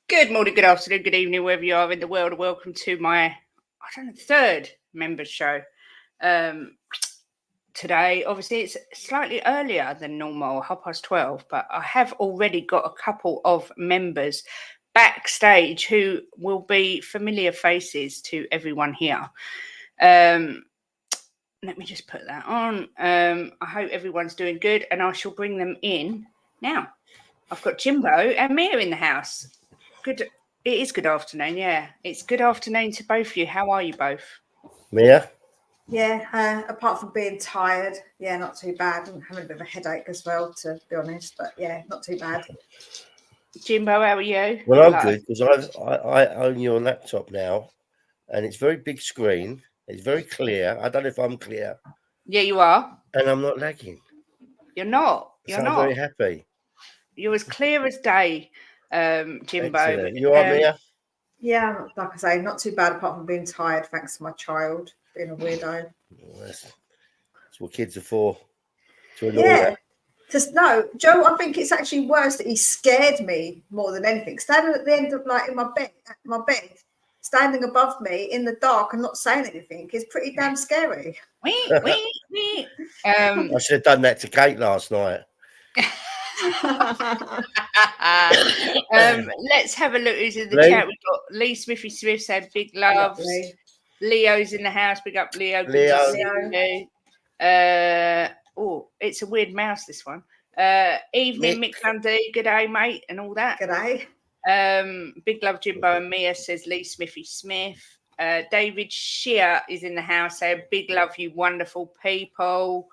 Good morning, good afternoon, good evening, wherever you are in the world. Welcome to my, third members show. Today, obviously, it's slightly earlier than normal, 12:30, but I have already got a couple of members backstage who will be familiar faces to everyone here. Let me just put that on. I hope everyone's doing good, and I shall bring them in now. I've got Jimbo and Mia in the house. Good. It is good afternoon. Yeah, it's good afternoon to both of you. How are you both? Mia? Yeah, apart from being tired, yeah, not too bad. I'm having a bit of a headache as well, to be honest, but yeah, not too bad. Jimbo, how are you? Well, I'm good because I own your laptop now, and it's very big screen. It's very clear. I don't know if I'm clear. Yeah, you are. And I'm not lagging. You're not. You're so not. I'm very happy. You're as clear as day, Jimbo. Excellent. You are, Mia? Yeah, like I say, not too bad apart from being tired, thanks to my child being a weirdo. That's what kids are for. To annoy Yeah. No, Joe, I think it's actually worse that he scared me more than anything. Standing at the end of in my bed, standing above me in the dark and not saying anything is pretty damn scary. Wee. I should have done that to Kate last night. Let's have a look who's in the chat. We've got Lee Smithy Smith said big loves. Leo's in the house. Big up Leo. Leo. Oh, it's a weird mouse, this one. Evening, Mick Lundy. Good day, mate, and all that. Good day. Big love, Jimbo and Mia, says Lee Smithy Smith. David Shear is in the house saying big love, you wonderful people.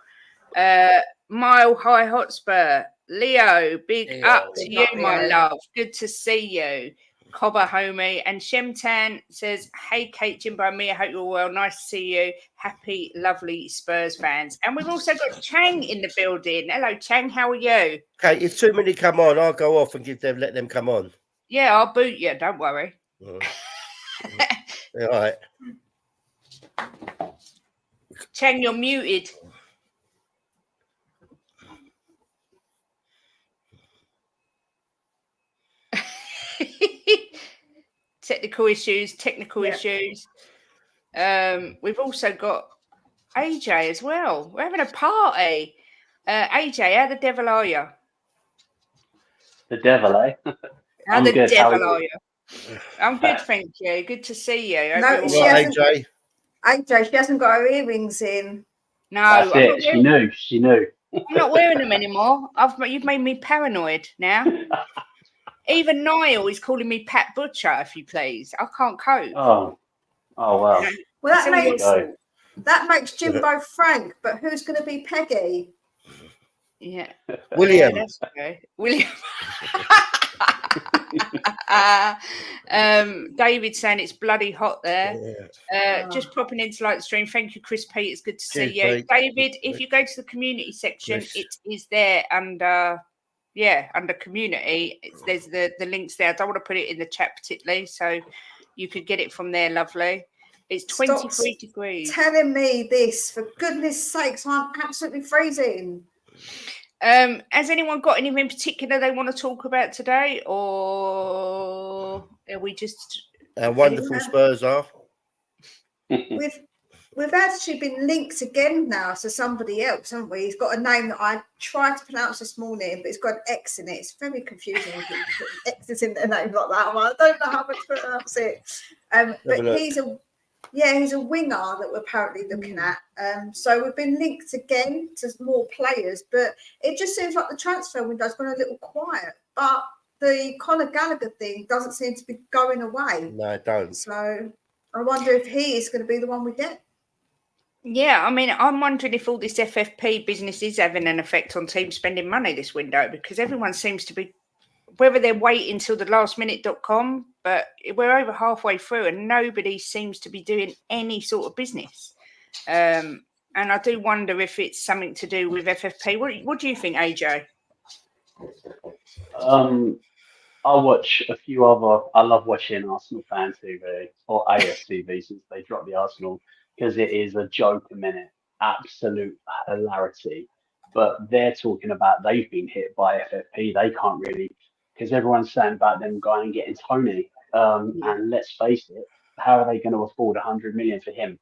Mile High Hotspur. Leo, big up to you, my love. Good to see you. Cobber Homie. And Shemtan says, hey, Kate, Jimbo and Mia, hope you're well. Nice to see you. Happy, lovely Spurs fans. And we've also got Chang in the building. Hello, Chang. How are you? Okay, if too many come on, I'll go off and let them come on. Yeah, I'll boot you. Don't worry. All right. Chang, you're muted. Technical issues. We've also got AJ as well. We're having a party. AJ, how the devil are you? The devil, eh? How the devil are you? I'm good, thank you. Good to see you. No, AJ, she hasn't got her earrings in. No, that's it. She knew. I'm not wearing them anymore. You've made me paranoid now. Even Niall is calling me Pat Butcher, if you please. I can't cope. Oh wow. Well, that makes Jimbo Frank, but who's going to be Peggy? Yeah, William. Yeah, that's okay. William. David saying it's bloody hot there. Just popping into the stream. Thank you, Chris Pete. It's good to see you. Mate. David, if you go to the community section, it is there under community. There's the links there. I don't want to put it in the chat particularly, so you could get it from there. Lovely. It's 23 degrees. Telling me this, for goodness sakes, I'm absolutely freezing. Has anyone got anything particular they want to talk about today, or are we just wonderful Spurs are? We've actually been linked again now to somebody else, haven't we? He's got a name that I tried to pronounce this morning, but it's got an X in it. It's very confusing when people put X's in their name like that. I don't know how to pronounce it. But he's a winger that we're apparently looking at. So we've been linked again to more players, but it just seems like the transfer window's gone a little quiet. But the Conor Gallagher thing doesn't seem to be going away. No, it don't. So I wonder if he is going to be the one we get. Yeah, I mean, I'm wondering if all this FFP business is having an effect on teams spending money this window, because everyone seems to be, whether they're waiting till the lastminute.com but we're over halfway through and nobody seems to be doing any sort of business. And I do wonder if it's something to do with FFP. What do you think, AJ? I watch a few other. I love watching Arsenal fan TV or AFTV since they dropped the Arsenal because it is a joke a minute, absolute hilarity. But they're talking about they've been hit by FFP. They can't really because everyone's saying about them going and getting Tony. And let's face it, how are they going to afford 100 million for him?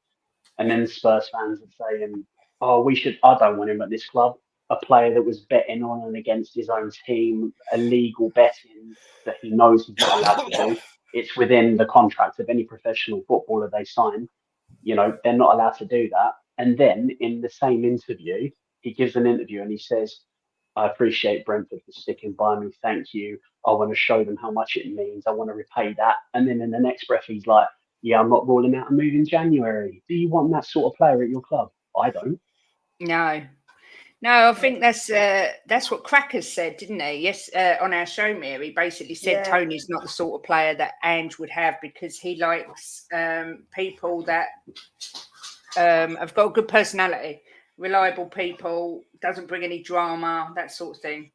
And then Spurs fans are saying, "Oh, we should. I don't want him at this club." A player that was betting on and against his own team, illegal betting that he knows he's not allowed to do. It's within the contract of any professional footballer they sign. You know, they're not allowed to do that. And then in the same interview, he gives an interview and he says, "I appreciate Brentford for sticking by me. Thank you. I want to show them how much it means. I want to repay that." And then in the next breath, he's like, "Yeah, I'm not ruling out a move in January." Do you want that sort of player at your club? I don't. No, I think that's what Crackers said, didn't he? Yes, on our show, Mary basically said Tony's not the sort of player that Ange would have because he likes people that have got a good personality, reliable people, doesn't bring any drama, that sort of thing.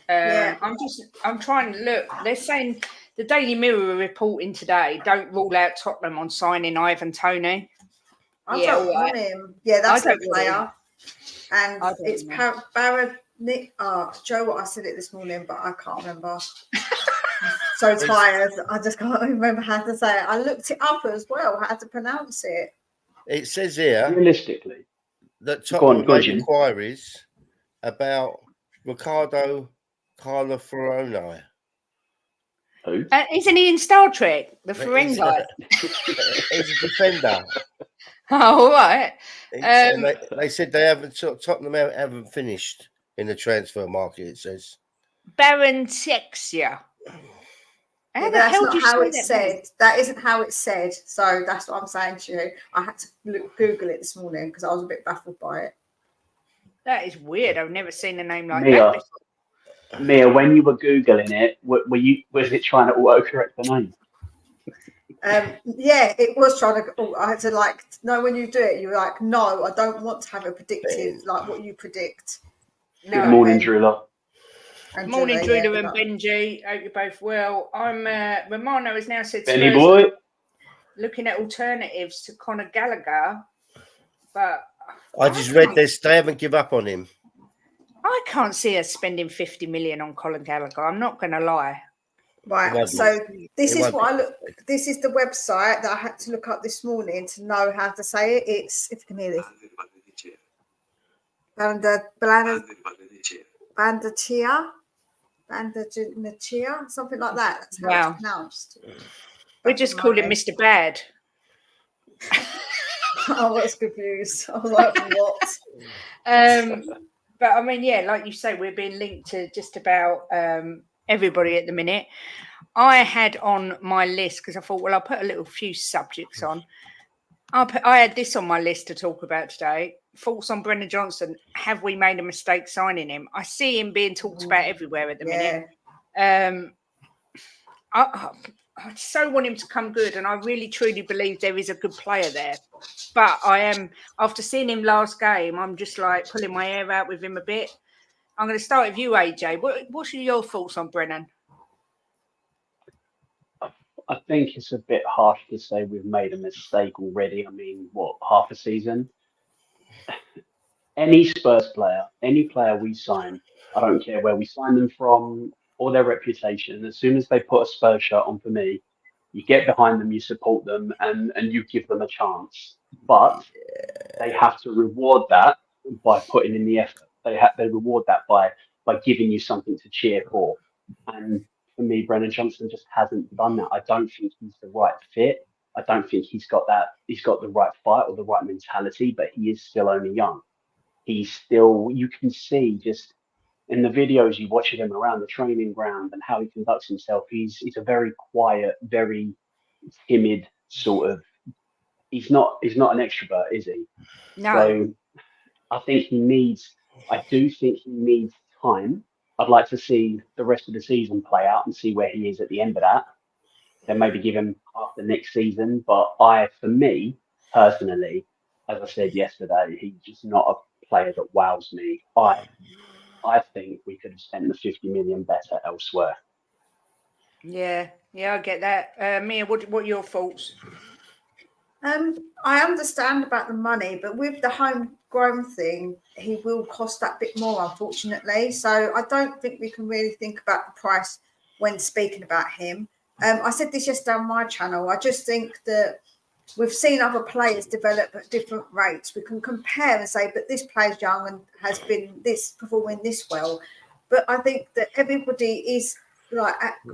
I'm trying to look. They're saying the Daily Mirror are reporting today, don't rule out Tottenham on signing Ivan Toney. I don't want him. Yeah, that's a player. And it's Barrett. Joe, what I said it this morning, but I can't remember. I'm so tired. I just can't remember how to say it. I looked it up as well, how to pronounce it. It says here realistically that Tottenham made inquiries about Ricardo Calafiori. Who? Isn't he in Star Trek? The Ferengi. He's a defender. Oh, all right. They said they haven't. Tottenham haven't finished in the transfer market. It says Baron Sexia. That's not how it's said. That isn't how it's said. So that's what I'm saying to you. I had to Google it this morning because I was a bit baffled by it. That is weird. I've never seen a name like that before. Mia, when you were Googling it, was it trying to autocorrect the name? Yeah, it was trying to. I had to no. When you do it, you're like, no, I don't want to have a predictive like what you predict. No, good morning, Drula. Morning, Drula and Benji. Hope you're both well. I'm Romano has now said Benny boy looking at alternatives to Conor Gallagher, but I just read this. They haven't given up on him. I can't see us spending 50 million on Conor Gallagher. I'm not going to lie. Right, so this is what I look. This is the website that I had to look up this morning to know how to say it. It's if you can hear this. Bandachia, something like that. That's how it's pronounced. We're just calling Mr. Bad. I was confused. I was like, what? But I mean, yeah, like you say, we're being linked to just about everybody at the minute. I had on my list because I thought, well, I'll put a few subjects on. I had this on my list to talk about today. Thoughts on Brennan Johnson. Have we made a mistake signing him? I see him being talked about everywhere at the minute. I so want him to come good, and I really truly believe there is a good player there. But I am, after seeing him last game, I'm just like pulling my hair out with him a bit. I'm going to start with you, AJ. What's your thoughts on Brennan? I think it's a bit harsh to say we've made a mistake already. I mean, half a season? Any Spurs player, any player we sign, I don't care where we sign them from or their reputation, as soon as they put a Spurs shirt on for me, you get behind them, you support them, and you give them a chance. But they have to reward that by putting in the effort. They reward that by giving you something to cheer for. And for me, Brennan Johnson just hasn't done that. I don't think he's the right fit. I don't think he's got the right fight or the right mentality, but he is still only young. He's still, you can see just in the videos you watch of him around the training ground and how he conducts himself, he's a very quiet, very timid sort of, he's not an extrovert, is he? No. So I do think he needs time. I'd like to see the rest of the season play out and see where he is at the end of that. then maybe give him after next season. But for me personally, as I said yesterday, he's just not a player that wows me. I think we could have spent the 50 million better elsewhere. Yeah, I get that. Mia, what are your thoughts? I understand about the money, but with the homegrown thing, he will cost that bit more, unfortunately. So I don't think we can really think about the price when speaking about him. I said this yesterday on my channel. I just think that we've seen other players develop at different rates. We can compare and say, but this player's young and has been performing this well. But I think that everybody is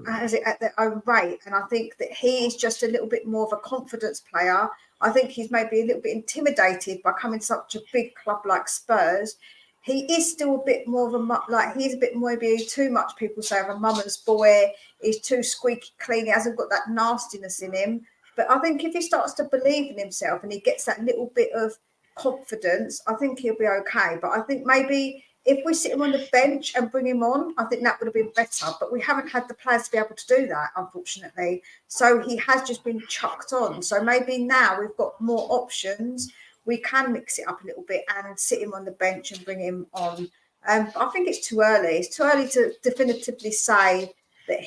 has it at their own rate, and I think that he is just a little bit more of a confidence player. I think he's maybe a little bit intimidated by coming to such a big club like Spurs. He is still a bit more of he's a bit maybe too much, people say, of a mama's boy. He's too squeaky clean. He hasn't got that nastiness in him. But I think if he starts to believe in himself and he gets that little bit of confidence, I think he'll be okay. But I think maybe if we sit him on the bench and bring him on, I think that would have been better. But we haven't had the players to be able to do that, unfortunately. So he has just been chucked on. So maybe now we've got more options. We can mix it up a little bit and sit him on the bench and bring him on. I think it's too early. It's too early to definitively say that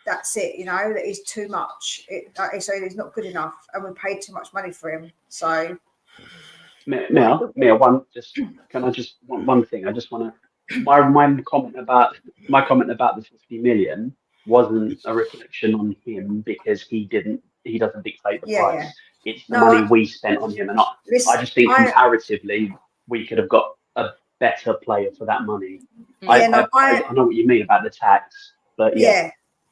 that's it, that he's too much. So he's not good enough and we paid too much money for him. So... Mia, can I just one thing? I just want to my comment about the 50 million wasn't a reflection on him because he doesn't dictate the price. Yeah. It's the money we spent on him, and I just think comparatively we could have got a better player for that money. I know what you mean about the tax, but yeah.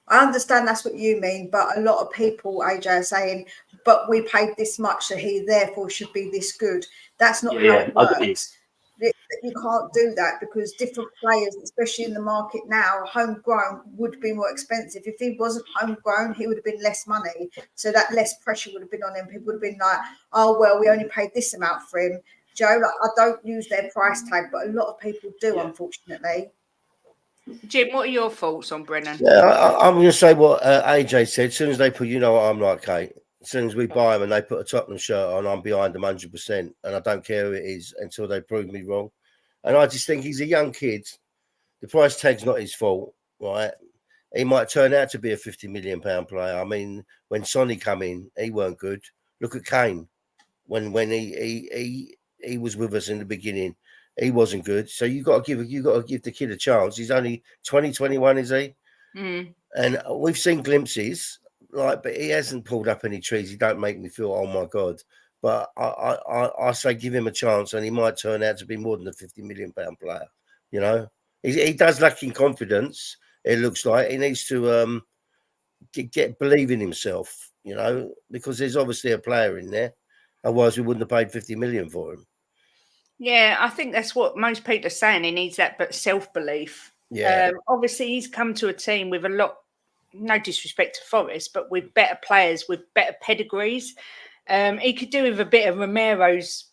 I understand that's what you mean, but a lot of people, AJ, are saying, but we paid this much, so he therefore should be this good. That's not how it works. You can't do that because different players, especially in the market now, homegrown would be more expensive. If he wasn't homegrown, he would have been less money. So that less pressure would have been on him. People would have been like, oh, well, we only paid this amount for him. Joe, I don't use their price tag, but a lot of people do, unfortunately. Jim, what are your thoughts on Brennan? Yeah, I'm going to say what AJ said. As soon as they put, what I'm like, Kate. As soon as we buy them and they put a Tottenham shirt on, I'm behind them 100%. And I don't care who it is until they prove me wrong. And I just think he's a young kid. The price tag's not his fault, right? He might turn out to be a £50 million player. I mean, when Sonny come in, he weren't good. Look at Kane. When he was with us in the beginning, he wasn't good. So you got to give the kid a chance. He's only 20, 21, is he? Mm. And we've seen glimpses, but he hasn't pulled up any trees. He don't make me feel, oh my God. But I say give him a chance, and he might turn out to be more than a £50 million player. He does lack in confidence. It looks like he needs to believe in himself. Because there's obviously a player in there. Otherwise, we wouldn't have paid 50 million for him. Yeah, I think that's what most people are saying. He needs that self-belief. Yeah. Obviously, he's come to a team with a lot, no disrespect to Forest, but with better players, with better pedigrees. He could do with a bit of Romero's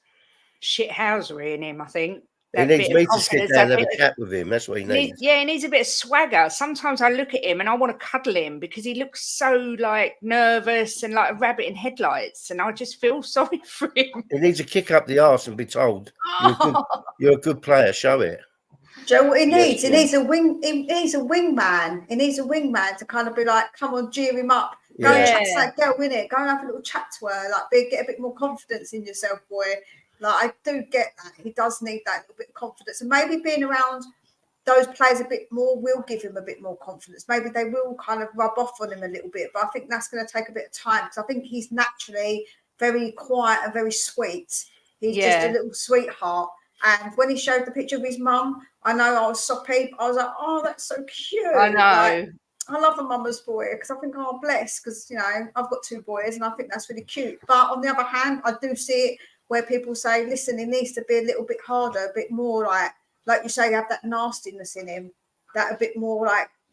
shithousery in him, I think. He needs me to sit down and have a chat with him. That's what he needs. He needs a bit of swagger. Sometimes I look at him and I want to cuddle him because he looks so nervous and like a rabbit in headlights, and I just feel sorry for him. He needs a kick up the arse and be told, "You're a good player. Show it." Joe, what he needs, he needs a wingman. He needs a wingman to kind of be like, "Come on, cheer him up. Go and chat to that girl, innit? Go and have a little chat to her. Get a bit more confidence in yourself, boy." I do get that. He does need that little bit of confidence. And maybe being around those players a bit more will give him a bit more confidence. Maybe they will kind of rub off on him a little bit. But I think that's going to take a bit of time because I think he's naturally very quiet and very sweet. He's just a little sweetheart. And when he showed the picture of his mum, I know I was soppy. I was like, oh, that's so cute. I know. I love a mama's boy because I think, oh, bless, because, I've got 2 boys and I think that's really cute. But on the other hand, I do see it where people say, listen, he needs to be a little bit harder, a bit more like you say, have that nastiness in him, that a bit more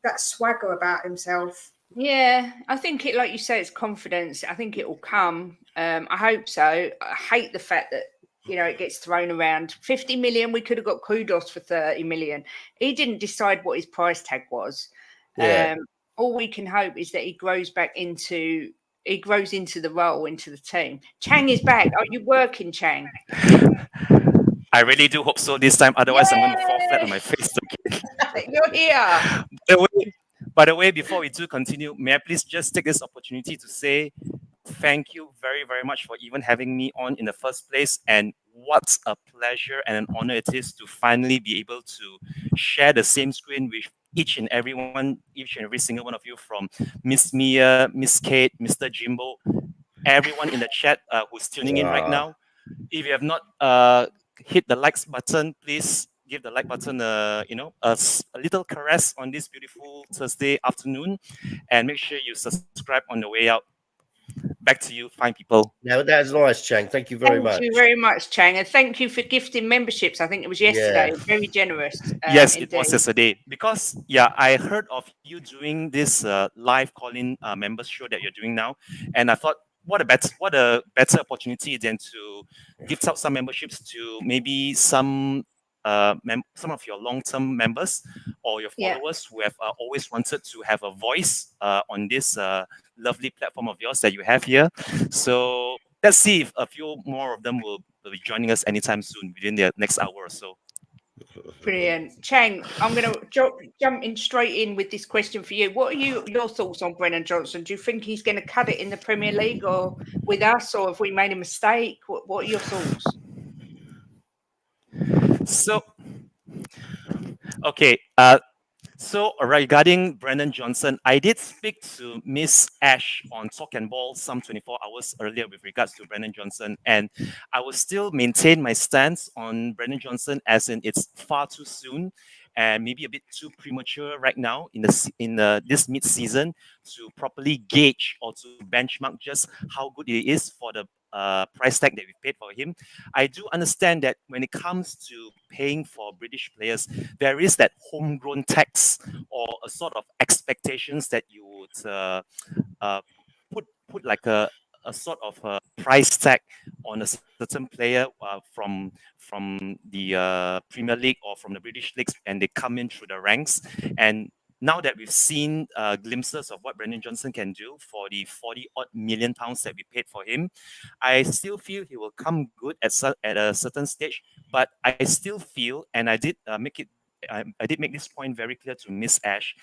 that swagger about himself. Yeah, I think it, like you say, it's confidence. I think it will come. I hope so. I hate the fact that, it gets thrown around. 50 million, we could have got Kudos for 30 million. He didn't decide what his price tag was. Yeah. all we can hope is that he grows into the role, into the team. Chang is back. Are you working, Chang? I really do hope so this time. Otherwise, I'm going to fall flat on my face again. You're here. By the way, before we do continue, may I please just take this opportunity to say thank you very, very much for even having me on in the first place. And what a pleasure and an honor it is to finally be able to share the same screen with each and every single one of you, from Miss Mia, Miss Kate, Mr. Jimbo, everyone in the chat who's tuning in right now. If you have not hit the likes button, please give the like button a little caress on this beautiful Thursday afternoon, and make sure you subscribe on the way out. Back to you, fine people. Now that's nice, Chang. Thank you very much. Thank you very much, Chang, and thank you for gifting memberships. I think it was yesterday. Yeah. Very generous. Yes, indeed. it was yesterday. Because I heard of you doing this live call-in members show that you're doing now, and I thought, what a better opportunity than to gift out some memberships to maybe some of your long-term members or your followers who have always wanted to have a voice on this lovely platform of yours that you have here. So let's see if a few more of them will be joining us anytime soon, within the next hour or so. Brilliant. Chang, I'm going to jump in straight in with this question for you. What are your thoughts on Brennan Johnson? Do you think he's going to cut it in the Premier League or with us, or have we made a mistake? What are your thoughts? So, okay. So regarding Brennan Johnson, I did speak to Miss Ash on Talk and Ball some 24 hours earlier with regards to Brennan Johnson, and I will still maintain my stance on Brennan Johnson, as in it's far too soon and maybe a bit too premature right now in this mid-season to properly gauge or to benchmark just how good he is for the price tag that we paid for him. I do understand that when it comes to paying for British players, there is that homegrown tax or a sort of expectations that you would put like a sort of a price tag on a certain player from the Premier League or from the British leagues, and they come in through the ranks. And now that we've seen glimpses of what Brennan Johnson can do for the 40-odd million pounds that we paid for him, I still feel he will come good at a certain stage. But I still feel, and I did make this point very clear to Miss Ash,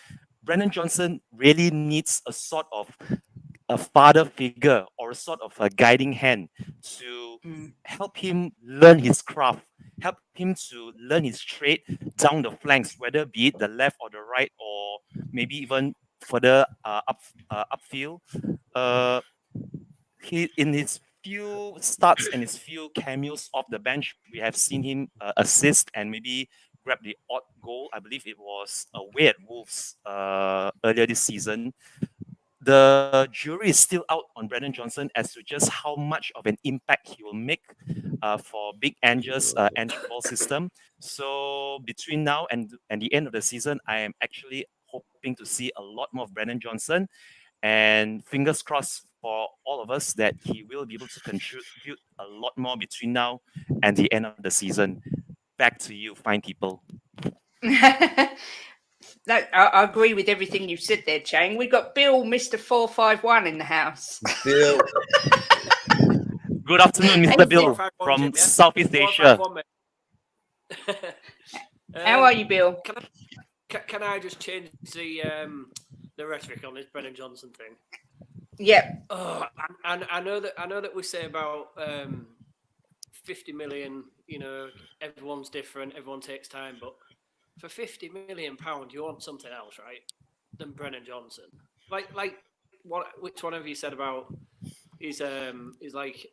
Brennan Johnson really needs a sort of a father figure or a sort of a guiding hand to help him learn his craft, help him to learn his trade down the flanks, whether be it the left or the right, or maybe even further upfield. He, in his few starts and his few cameos off the bench, we have seen him assist and maybe grab the odd goal. I believe it was away at Wolves earlier this season. The jury is still out on Brennan Johnson as to just how much of an impact he will make for Big Ange's ball system. So between now and the end of the season, I am actually hoping to see a lot more of Brennan Johnson, and fingers crossed for all of us that he will be able to contribute a lot more between now and the end of the season. Back to you, fine people. I agree with everything you said there, Chang. We got Bill, Mr. 451 in the house. Bill. Good afternoon, Mr. Bill from Southeast Asia. How are you, Bill? Can I just change the rhetoric on this Brennan Johnson thing? Yeah. Oh, and I know that we say about 50 million. You know, everyone's different. Everyone takes time, but for £50 million, you want something else, right? Than Brennan Johnson. Like which one of you said about is like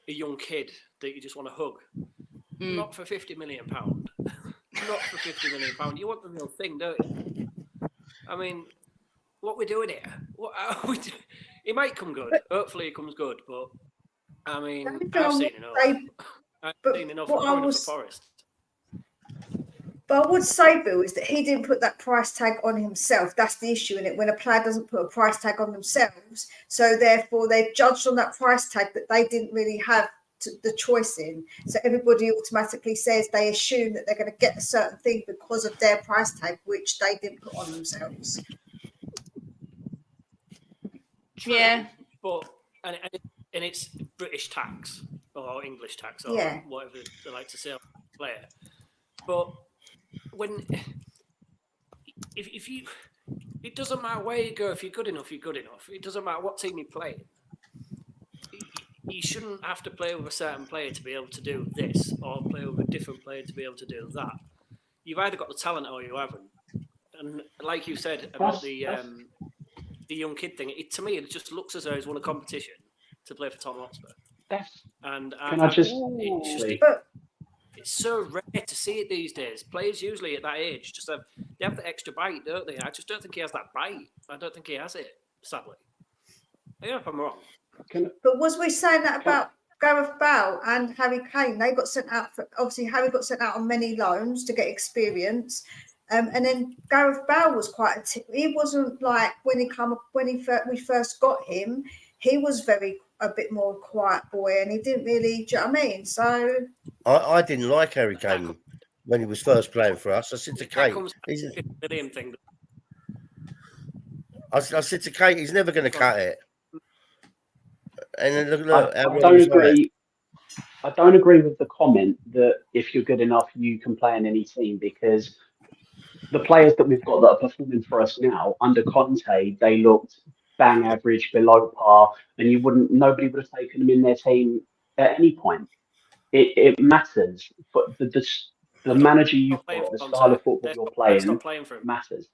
a young kid that you just want to hug. Not for £50 million. Not for £50 million. You want the real thing, don't you? I mean, what we're doing here? What are we doing? It might come good. Hopefully, it comes good. But I mean, I've seen enough. I've seen enough of Forest. But I would say, Bill, is that he didn't put that price tag on himself. That's the issue in it. When a player doesn't put a price tag on themselves, so therefore they're judged on that price tag that they didn't really have the choice in. So everybody automatically says they assume that they're going to get a certain thing because of their price tag, which they didn't put on themselves. True, Yeah. but and it's British tax or English tax or Yeah. whatever they like to say on the player. But when if you, it doesn't matter where you go. If you're good enough, you're good enough. It doesn't matter what team you play. You shouldn't have to play with a certain player to be able to do this, or play with a different player to be able to do that. You've either got the talent or you haven't. And like you said about the young kid thing, to me it just looks as though he's won a competition to play for Tottenham Hotspur. And Can I just it's so rare to see it these days. Players usually at that age just have the extra bite, don't they? I just don't think he has that bite. I don't think he has it, sadly. I don't know if I'm wrong. But was we saying that about Gareth Bale and Harry Kane? They got sent out obviously Harry got sent out on many loans to get experience. And then Gareth Bale was he wasn't like we first got him, he was a bit more quiet boy, and he didn't really, do you know what I mean? So I didn't like Harry Kane when he was first playing for us. I said to Kate, thing. I said to Kate, he's never going to cut it. And then look I don't agree. I don't agree with the comment that if you're good enough, you can play in any team, because the players that we've got that are performing for us now under Conte, they looked bang average, below par, and nobody would have taken them in their team at any point. It matters, but the manager you've got, the style of football you're playing matters.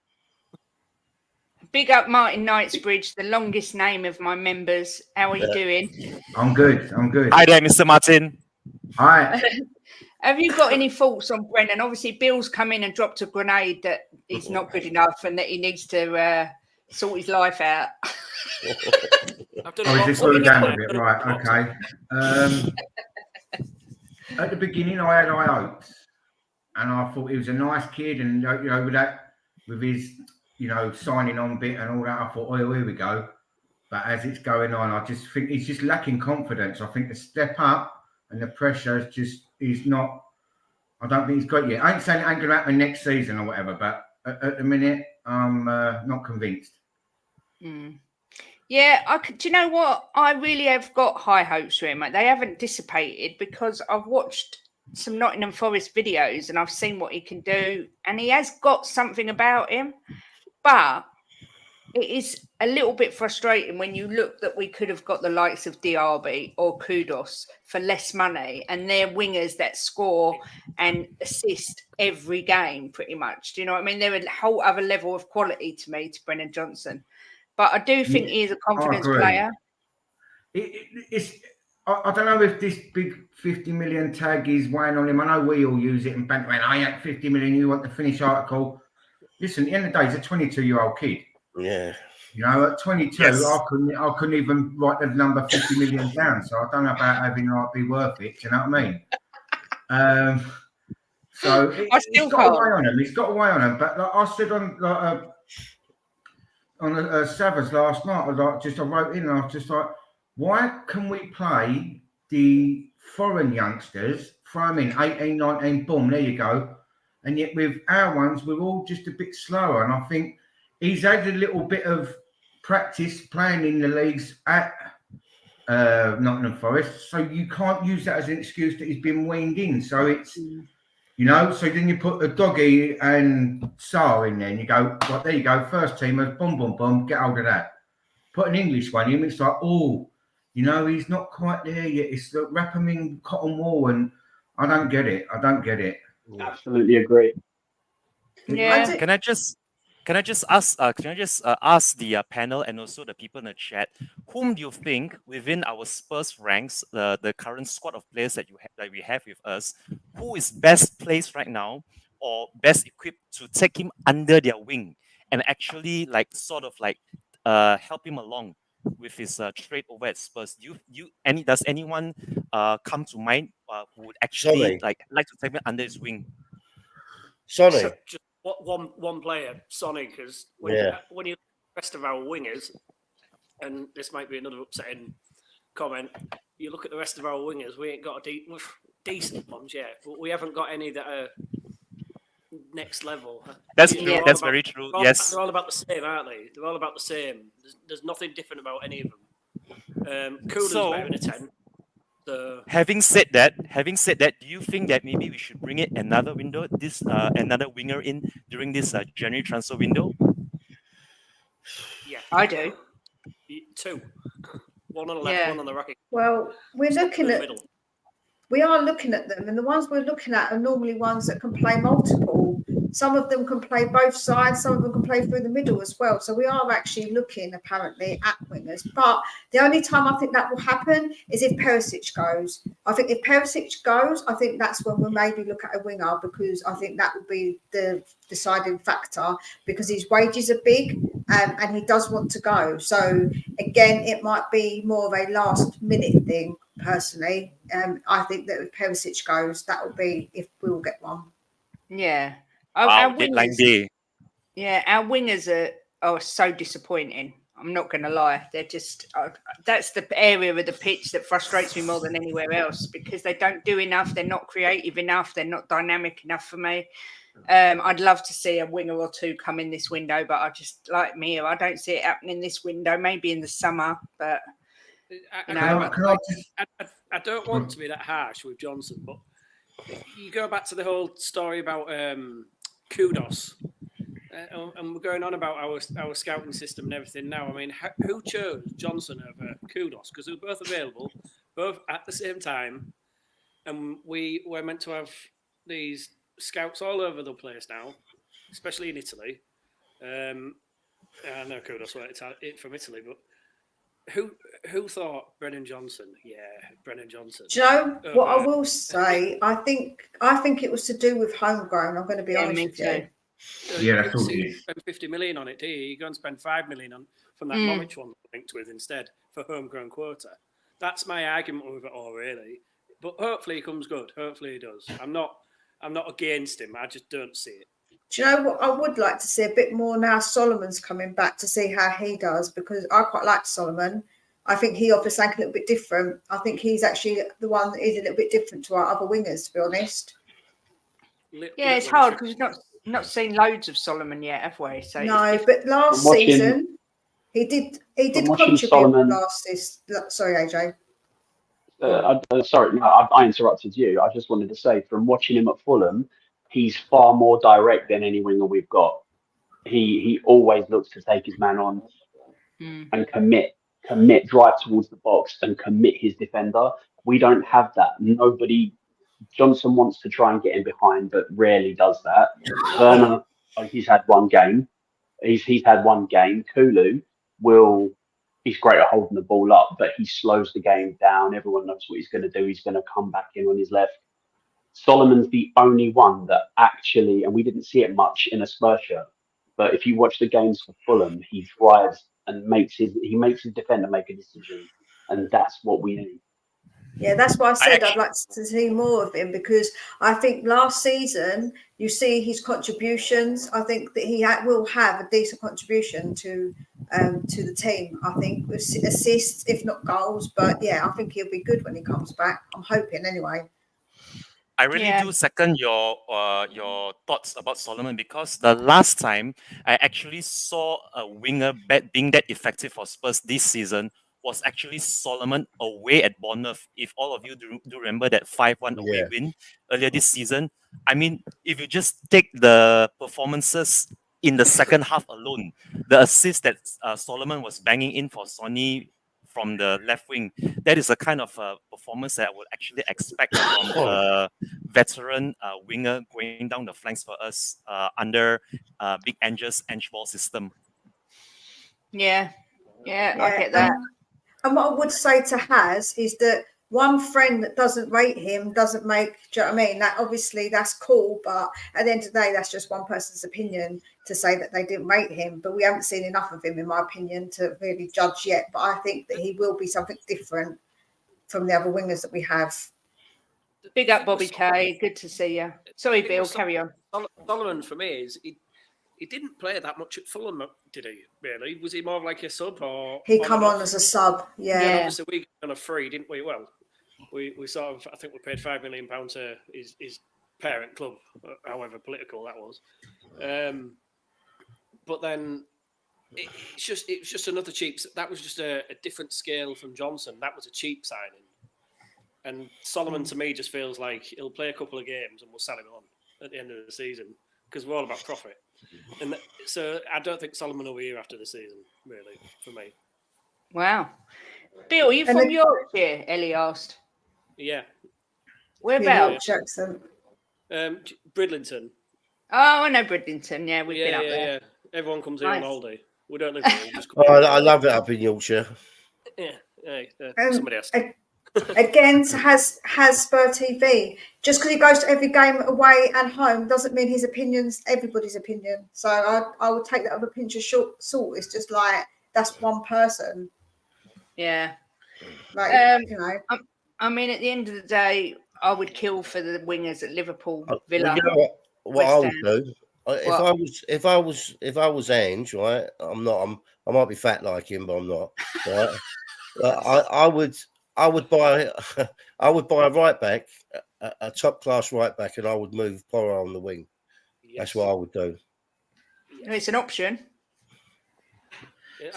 Big up Martin Knightsbridge, the longest name of my members. How are you doing? I'm good. Hi there, Mr. Martin. Hi. Have you got any thoughts on Brennan? Obviously, Bill's come in and dropped a grenade that he's not good enough and that he needs to sort his life out. Oh, just slow down a bit, right? Okay. At the beginning, I had high hopes, and I thought he was a nice kid, and with his signing on bit and all that, I thought, oh, here we go. But as it's going on, I just think he's just lacking confidence. I think the step up and the pressure is not. I don't think he's got it yet. I ain't saying it ain't going to happen next season or whatever, but at the minute, I'm not convinced. Mm. Yeah, do you know what? I really have got high hopes for him. They haven't dissipated because I've watched some Nottingham Forest videos and I've seen what he can do, and he has got something about him. But it is a little bit frustrating when you look that we could have got the likes of Diaby or Kudus for less money, and they're wingers that score and assist every game pretty much. Do you know what I mean? They're a whole other level of quality to me, to Brennan Johnson. But I do think he is a confidence player. I don't know if this big 50 million tag is weighing on him. I know we all use it and bank around, I ain't 50 million, you want the finish article. Listen, at the end of the day, he's a 22-year-old kid. Yeah. At 22, yes. I couldn't even write the number 50 million down. So I don't know about having it be worth it. Do you know what I mean? So he's got a way on him. He's got a way on him. But like I said on Savage last night, I wrote in and I was just like, why can we play the foreign youngsters, throw them in 18, 19, boom, there you go. And yet with our ones, we're all just a bit slower. And I think he's had a little bit of practice playing in the leagues at Nottingham Forest. So you can't use that as an excuse that he's been weaned in. So it's, so then you put a Doggy and Sarr in there and you go, well, there you go, first teamers, boom, boom, boom, get hold of that. Put an English one in, it's like, he's not quite there yet. It's like wrap him in cotton wool, and I don't get it. Absolutely agree. Yeah. Can I just ask the panel and also the people in the chat, whom do you think within our Spurs ranks, the current squad of players that we have with us, who is best placed right now or best equipped to take him under their wing and actually help him along with his trade over at Spurs? Does anyone come to mind who would actually like to take him under his wing? Sonny. Just one player, Sonny, because when you look at the rest of our wingers, and this might be another upsetting comment, you look at the rest of our wingers, we ain't got decent ones yet, but we haven't got any that are next level. That's They're true. all That's about- very true. they're all- Yes. They're all about the same, aren't they? They're all about the same. There's nothing different about any of them. Kudos So- better in a 10. So, Having said that, do you think that maybe we should bring it another window, another winger in during this January transfer window? yeah. I do. 2. One on the left, Yeah. one on the right. Well, we're looking in the at middle. we are looking at them, and the ones we're looking at are normally ones that can play multiple. Some of them can play both sides, some of them can play through the middle as well. So we are actually looking apparently at wingers. But the only time I think that will happen is if Perisic goes. I think if Perisic goes, I think that's when we'll maybe look at a winger, because I think that will be the deciding factor, because his wages are big and he does want to go. So again, it might be more of a last minute thing. Personally, I think that if Perisic goes, that will be if we will get one. Yeah. Wow, Our deadline wingers, day. yeah, our wingers are so disappointing. I'm not going to lie. They're just, that's the area of the pitch that frustrates me more than anywhere else, because they don't do enough. They're not creative enough. They're not dynamic enough for me. I'd love to see a winger or two come in this window, but I just, like Mia, I don't see it happening this window, maybe in the summer, but you know, I don't want to be that harsh with Johnson, but you go back to the whole story about Kudos, and we're going on about our scouting system and everything now. I mean, who chose Johnson over Kudos? Because they were both available, both at the same time, and we were meant to have these scouts all over the place now, especially in Italy. I know Kudos went from Italy, but who thought Brennan Johnson? Yeah, Brennan Johnson. Do you know what I will say? I think it was to do with homegrown. I'm going to be honest me with too. you. Yeah, that's all it is. Spend 50 million on it, do you? You go and spend 5 million on from that Norwich one linked with instead for homegrown quota. That's my argument with it all, really. But hopefully he comes good. Hopefully he does. I'm not against him. I just don't see it. Do you know what I would like to see a bit more now? Solomon's coming back, to see how he does, because I quite like Solomon. I think he offers something a little bit different. I think he's actually the one that is a little bit different to our other wingers, to be honest. yeah, it's hard because we've not seen loads of Solomon yet, have we? So No, but last From watching- season he did watching contribute Solomon- last season. Sorry, AJ. Sorry, no, I interrupted you. I just wanted to say, from watching him at Fulham, he's far more direct than any winger we've got. He always looks to take his man on and commit, drive towards the box and commit his defender. We don't have that. Johnson wants to try and get in behind, but rarely does that. Werner, he's had one game. He's had one game. Kulu he's great at holding the ball up, but he slows the game down. Everyone knows what he's going to do. He's going to come back in on his left. Solomon's the only one that actually, and we didn't see it much in a Spurs shirt, but if you watch the games for Fulham, he drives and makes his defender make a decision, and that's what we need. Yeah, that's why I said I'd like to see more of him, because I think last season you see his contributions. I think that he will have a decent contribution to the team. I think with assists, if not goals. But yeah, I think he'll be good when he comes back. I'm hoping anyway. I really do second your thoughts about Solomon, because the last time I actually saw a winger being that effective for Spurs this season was actually Solomon away at Bournemouth. If all of you do remember that 5-1 away win earlier this season. I mean, if you just take the performances in the second half alone, the assist that Solomon was banging in for Sonny from the left wing, that is a kind of performance that I would actually expect from a veteran winger going down the flanks for us under Big Angel's Angeball system. Yeah, I get that. And what I would say to Haz is that one friend that doesn't rate him doesn't make, do you know what I mean? That obviously that's cool, but at the end of the day, that's just one person's opinion to say that they didn't rate him. But we haven't seen enough of him, in my opinion, to really judge yet. But I think that he will be something different from the other wingers that we have. Big up, Bobby K. Good to see you. Sorry, Bill, carry on. Solomon, for me, is he didn't play that much at Fulham, did he? Really? Was he more like a sub, or he come on as a sub? Yeah. Obviously, we got on a free, didn't we? Well, we sort of, I think we paid £5 million to his parent club, however political that was. But then it was just another cheap. That was just a different scale from Johnson. That was a cheap signing. And Solomon to me just feels like he'll play a couple of games and we'll sell him on at the end of the season because we're all about profit. And so I don't think Solomon will be here after the season, really, for me. Wow. Bill, you from Yorkshire? Ellie asked. Yeah. Whereabouts? Jackson. Bridlington. Oh, I know Bridlington. Yeah, we've been up there. Yeah. Everyone comes here Nice. on holiday. We don't live here. We just come Oh, here. I love it up in Yorkshire. Somebody else. Again, to has Spur TV. Just because he goes to every game away and home doesn't mean his opinion's everybody's opinion. So I would take that with a pinch of salt. It's just like that's one person. Yeah. Like I mean, at the end of the day, I would kill for the wingers at Liverpool, Well, Villa. you know what I would West do? If I was Ange, right? I might be fat like him, but I'm not. Right? I would buy a right back, a top class right back, and I would move Porro on the wing. Yes. That's what I would do. It's an option.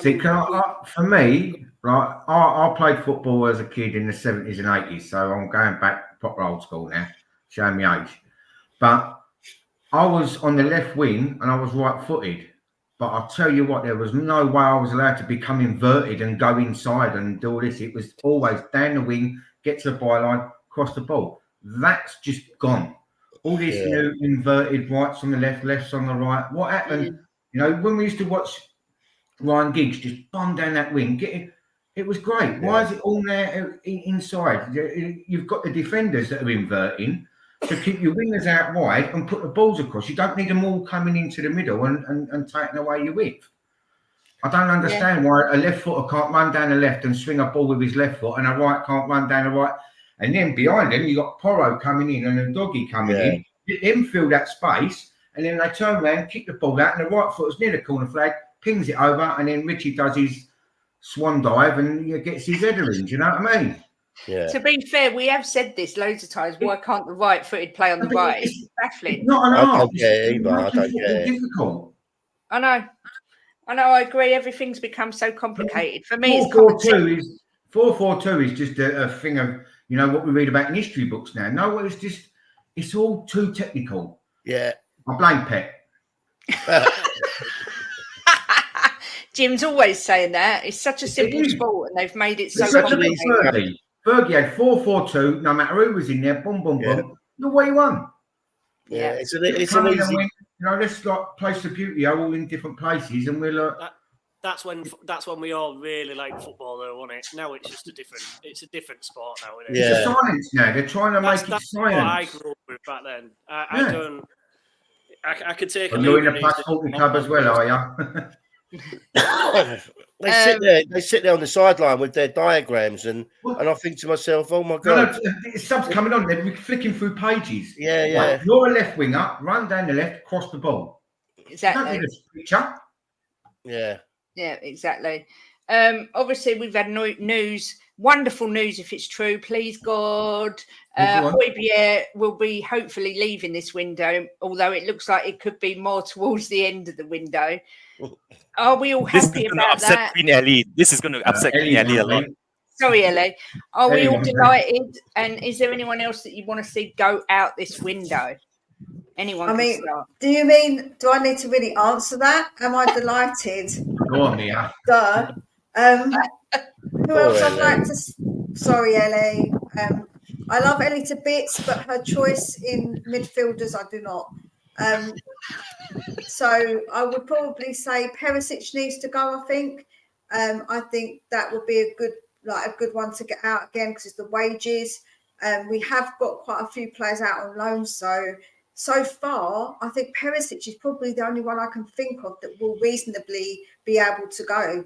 See, for me, right, I played football as a kid in the 70s and 80s, so I'm going back proper old school now, showing my age. But I was on the left wing and I was right-footed. But I'll tell you what, there was no way I was allowed to become inverted and go inside and do all this. It was always down the wing, get to the byline, cross the ball. That's just gone. All this new inverted rights on the left, lefts on the right. What happened? You know, when we used to watch Ryan Giggs just bomb down that wing, it was great. Why is it all there inside? You've got the defenders that are inverting. So keep your wingers out wide and put the balls across. You don't need them all coming into the middle and taking away your width. I don't understand why a left footer can't run down the left and swing a ball with his left foot and a right can't run down the right. And then behind him, you got Porro coming in and a doggy coming in. Let them fill that space and then they turn around, kick the ball out and the right footer's near the corner flag, pings it over and then Richie does his swan dive and gets his header in. Do you know what I mean? Yeah. To be fair, we have said this loads of times. Why can't the right-footed play on the right? It's baffling. Not an I art. don't get it either. I don't get it. Difficult. I know. I agree. Everything's become so complicated. For me, it's common sense. 4-4-2 is just a thing of, you know, what we read about in history books now. No, it's all too technical. Yeah. I blame Pep. Jim's always saying that. It's such a simple sport and they've made it so complicated. Fergie had 4-4-2, no matter who was in there, boom, boom, boom. Look what he won. Yeah, it's an easy. You know, let's place the beauty all in different places, and we'll. That's when we all really like football, though, wasn't it? Now it's just a different sport now, isn't it? It's a science now. They're trying to make it that's science. what I grew up with back then. I don't. I could take. You're in the plus 40 club as well, are you? They sit there on the sideline with their diagrams, and I think to myself, "Oh my god!" Subs coming on, they're flicking through pages. Yeah. Like, you're a left winger, run down the left, cross the ball. Exactly. You don't need a picture. Yeah, exactly. Obviously, we've had news, wonderful news if it's true. Please God, Højbjerg will be hopefully leaving this window, although it looks like it could be more towards the end of the window. Are we all happy about that? Queen Ellie. This is going to upset Queen Ellie a lot. Sorry, Ellie. Are we all delighted? And is there anyone else that you want to see go out this window? Anyone? I mean, do I need to really answer that? Am I delighted? Go on, Mia. Duh. Who else I'd like to? Sorry, Ellie. I love Ellie to bits, but her choice in midfielders, I do not. So I would probably say Perisic needs to go. I think that would be a good one to get out again because it's the wages. We have got quite a few players out on loan, so far I think Perisic is probably the only one I can think of that will reasonably be able to go,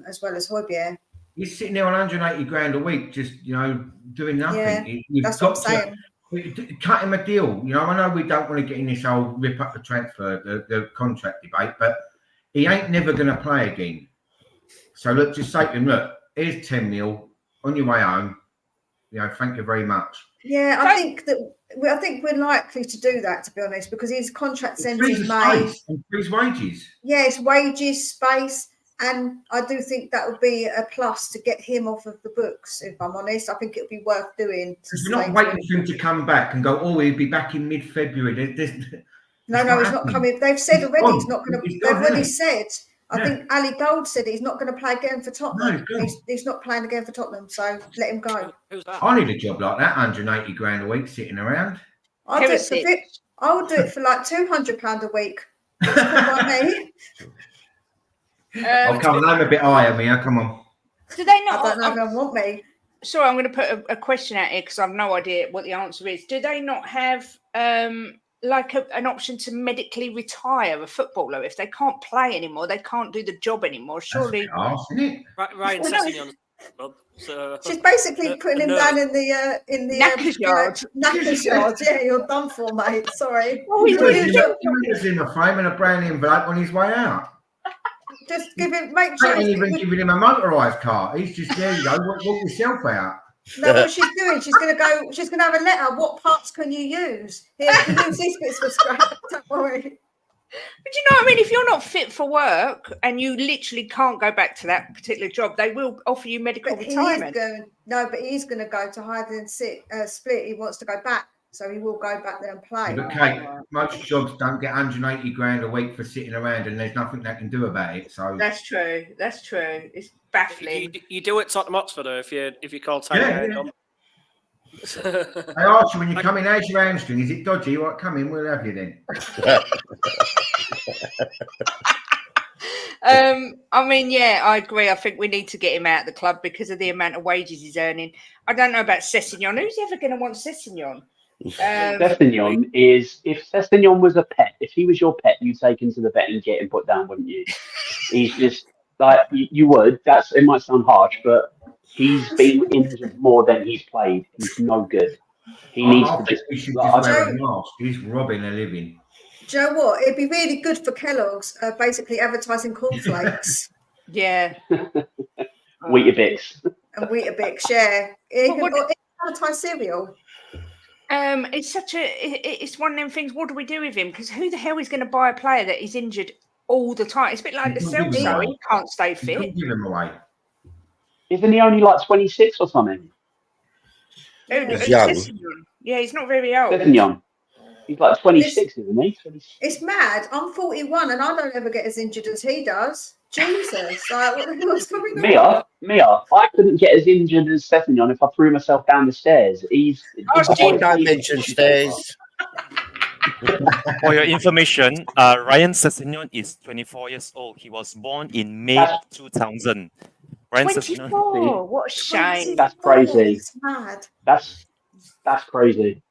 as well as Højbjerg. He's sitting there on 180 grand a week, just doing nothing. Yeah, that's what I'm saying. Cut him a deal. I know we don't want to get in this whole rip up the transfer, the contract debate, but he ain't never going to play again. So look, just say to him, look, here's 10 mil on your way home. Thank you very much. Yeah, I think that Well, I think we're likely to do that, to be honest, because his contract ends Increase in the May. space, increase wages. Yes, wages, space, and I do think that would be a plus to get him off of the books. If I'm honest, I think it would be worth doing. Because we're not waiting for him to come back and go, oh, he'll be back in mid-February. No, he's not coming. They've said already he's not going to. He's They've gone, already isn't said. I think Ali Gold said he's not going to play again for Tottenham. No, he's gone. He's not playing again for Tottenham, so let him go. Who's that? I need a job like that, 180 grand a week sitting around. I'll do it for Perisic. I would do it for like £200 a week. That's what I mean. I'll come name a bit higher, Mia. Come on. Do they I not? don't know if they want me. Sorry, I'm going to put a question out here because I've no idea what the answer is. Do they not have like an option to medically retire a footballer if they can't play anymore? They can't do the job anymore. Surely, That's arse, isn't it? Ryan Well, no. Sessegnon. So She's basically putting him no. down in the Knackers yard. Knackers yard. Yeah, you're done for, mate. Sorry. Oh, he's He doing was a job. in a frame and a brown envelope on his way out. Just give him. Make I sure. ain't even giving him a motorised car. He's just there. You go. Walk yourself out. No, what she's doing, she's going to go. She's going to have a letter. What parts can you use? Here, you can use these bits for scrap. Don't worry. But you know what I mean? If you're not fit for work and you literally can't go back to that particular job, they will offer you medical But he is retirement. going. No, but he's going to go to hide and sit, split. He wants to go back, so he will go back there and play. But Kate, most jobs don't get 180 grand a week for sitting around, and there's nothing they can do about it. So That's true. That's true. It's baffling. you do it Tottenham Hotspur though if you call Tiger. Yeah. I ask you when you come in, how's your hamstring? Is it dodgy? Right, come in, we'll have you then. I mean, yeah, I agree. I think we need to get him out of the club because of the amount of wages he's earning. I don't know about Sessegnon. Who's ever going to want Sessegnon? Sessegnon is, if Sessegnon was a pet, if he was your pet, you'd take him to the vet and get him put down, wouldn't you? He's just like you would. It might sound harsh, but he's been injured more than he's played. He's no good. He needs I to think just. he should like, just I wear don't- a mask. He's robbing a living. Do you know what? It'd be really good for Kellogg's, basically advertising cornflakes Yeah. Weetabix. and Weetabix. Yeah, he Well, can what- advertise cereal. It's one of them things. What do we do with him? Because who the hell is going to buy a player that is injured all the time? It's a bit like the You can't give him Celso. away. He can't stay You fit. couldn't give him away. Isn't he only like 26 or something? He's young. Sessegnon. Yeah, he's not very old. Sessegnon. He's like 26, isn't he? 26. It's mad. I'm 41 and I don't ever get as injured as he does. Jesus, like what the hell's going on? Mia, I couldn't get as injured as Sessegnon if I threw myself down the stairs. Oh, Oh, don't mention stairs. For your information, Ryan Sessegnon is 24 years old. He was born in May of 2000. Ryan Sessegnon. 24. What a shame. That's crazy. It's mad. That's crazy.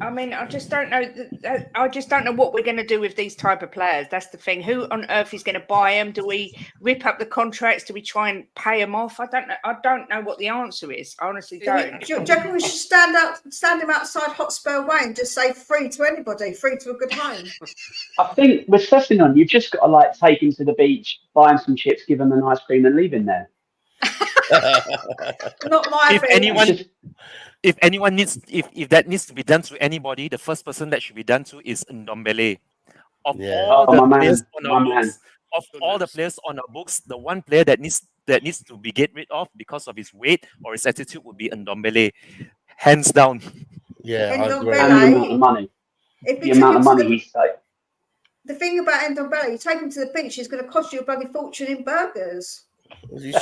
I mean, I just don't know. I just don't know what we're going to do with these type of players. That's the thing. Who on earth is going to buy them? Do we rip up the contracts? Do we try and pay them off? I don't know. I don't know what the answer is. I honestly don't. Do you reckon we should stand him outside Hotspur Way and just say free to anybody, free to a good home? I think with Sessegnon, you've just got to like take him to the beach, buy him some chips, give him an ice cream, and leave him there. Not my If thing. anyone, if anyone needs, if that needs to be done to anybody, the first person that should be done to is Ndombele. Of Yeah. all Oh, the my players man, on my our man. books, of all the players on our books, the one player that needs to be get rid of because of his weight or his attitude would be Ndombele, hands down. Yeah, And I don't agree. realise- And the amount of money. If The you amount took of him to money he's like. the thing about Ndombele, you take him to the beach, it's going to cost you a bloody fortune in burgers.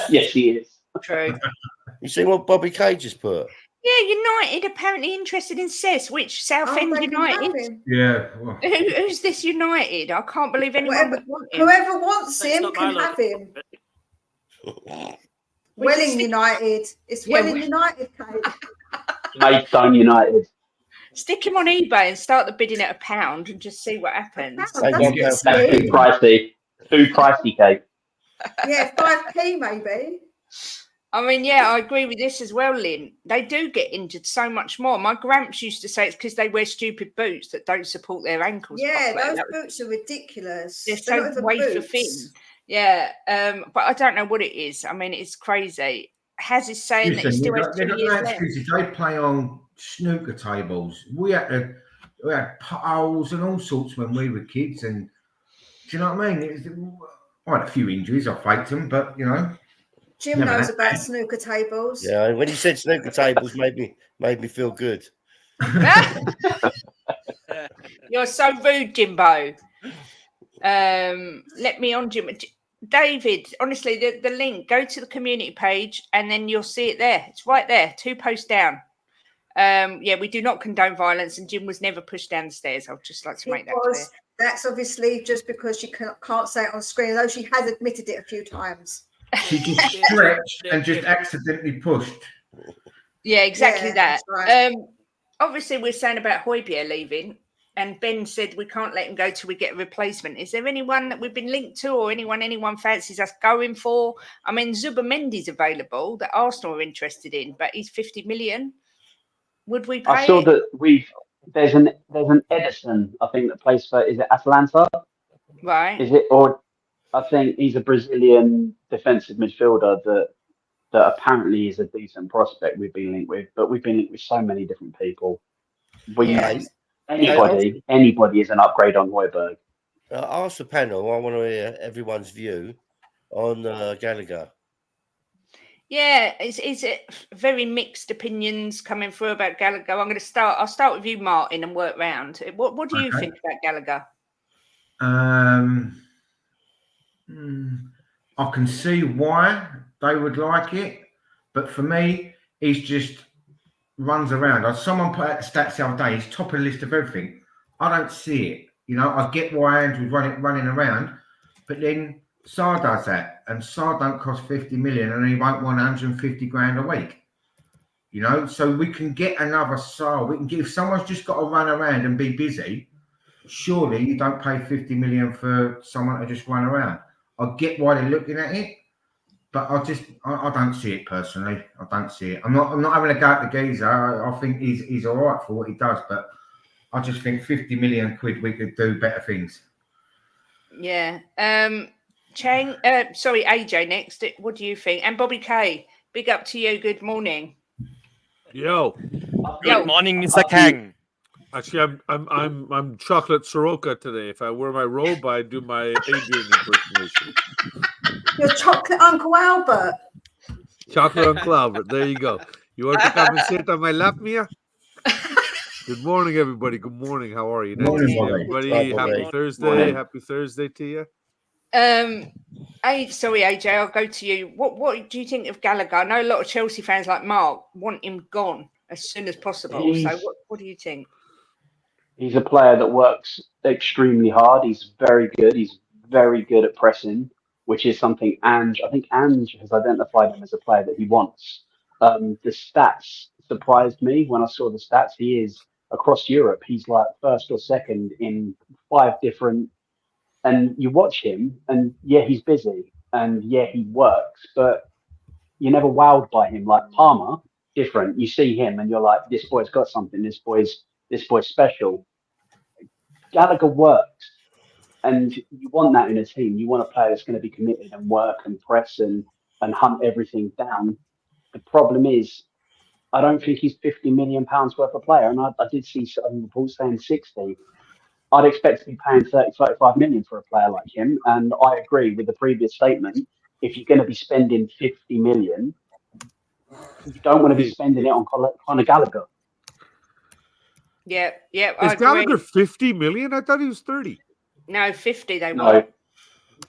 Yes, he is. True. You see what Bobby Kay just put? Yeah, United apparently interested in Cess, which Southend they can have United. him. Yeah. Well, Who's this United? I can't believe anyone Whoever, would want him. whoever wants That's him not can my have logo. him. We Welling can stick- United. It's Yeah, Welling United, Kate. Maidstone United. Stick him on eBay and start the bidding at £1 and just see what happens. Say That's one a bit pound. That's too steep. pricey. Too pricey, Kate. Yeah, 5p maybe. I mean, yeah, I agree with this as well, Lynn. They do get injured so much more. My gramps used to say it's because they wear stupid boots that don't support their ankles. Yeah, properly. those That was- boots are ridiculous. They're They're not so even wafer boots. thin. Yeah, but I don't know what it is. I mean, it's crazy. Has is saying that he listen, still they've has got 2 years no left. excuses. They play on snooker tables. We had potholes and all sorts when we were kids. And do you know what I mean? I had a few injuries. I faked them, but you know. Jim Never knows had. about snooker tables. Yeah, and when you said snooker tables, made me feel good. You're so rude, Jimbo. Let me on, Jim. David, honestly, the link, go to the community page and then you'll see it there. It's right there, 2 posts down. Yeah, we do not condone violence, and Jim was never pushed down the stairs. I'd just like to make that clear. That's obviously just because she can't say it on screen, although she has admitted it a few times. She just stretched and just accidentally pushed. Yeah, exactly that. that's right. Obviously, we're saying about Højbjerg leaving, and Ben said we can't let him go till we get a replacement. Is there anyone that we've been linked to, or anyone fancies us going for? I mean, Zubamendi's available that Arsenal are interested in, but he's 50 million. Would we pay? I saw it? that there's an Edison, I think, that plays for, is it Atalanta? Right. Is it, or I think he's a Brazilian defensive midfielder that apparently is a decent prospect we've been linked with, but we've been linked with so many different people. Anybody is an upgrade on Højbjerg. Ask the panel. I want to hear everyone's view on Gallagher. Yeah, it's very mixed opinions coming through about Gallagher. I'll start with you, Martin, and work round. What do you think about Gallagher? I can see why they would like it, but for me, he's just runs around. Someone put out the stats the other day. He's top of the list of everything. I don't see it. You know, I get why Andrew's running around, but then Sarr does that, and Sarr don't cost 50 million, and he won't want 150 grand a week. You know, so we can get another Sarr. We can get, if someone's just got to run around and be busy, surely you don't pay 50 million for someone to just run around. I get why they're looking at it, but I don't see it personally. I don't see it. I'm not having a go at the geezer. I think he's all right for what he does, but I just think 50 million quid we could do better things. Yeah. Chang, sorry, AJ next. What do you think? And Bobby K, big up to you. Good morning. Yo. Good morning, Mr. Kang. Actually, I'm chocolate Soroka today. If I wear my robe, I do my Adrian impersonation. Your chocolate Uncle Albert. Chocolate Uncle Albert. There you go. You want to come and sit on my lap, Mia? Good morning, everybody. Good morning. How are you? Nice to see everybody. Happy Thursday. Morning. Happy Thursday to you. Sorry, AJ, I'll go to you. What do you think of Gallagher? I know a lot of Chelsea fans like Mark want him gone as soon as possible. So what do you think? He's a player that works extremely hard. He's very good. He's very good at pressing, which is something I think Ange has identified him as a player that he wants. The stats surprised me when I saw the stats. He is across Europe. He's like first or second in 5 different. And you watch him, and yeah, he's busy, and yeah, he works, but you're never wowed by him. Like Palmer, different. You see him, and you're like, this boy's got something. This boy's special. Gallagher works, and you want that in a team. You want a player that's going to be committed and work and press and hunt everything down. The problem is, I don't think he's £50 million worth of player, and I did see some reports saying 60. I'd expect to be paying 35 million for a player like him. And I agree with the previous statement. If you're going to be spending 50 million, you don't want to be spending it on Conor Gallagher. Yeah. Is Gallagher 50 million? I thought he was 30. No, 50 they No, want.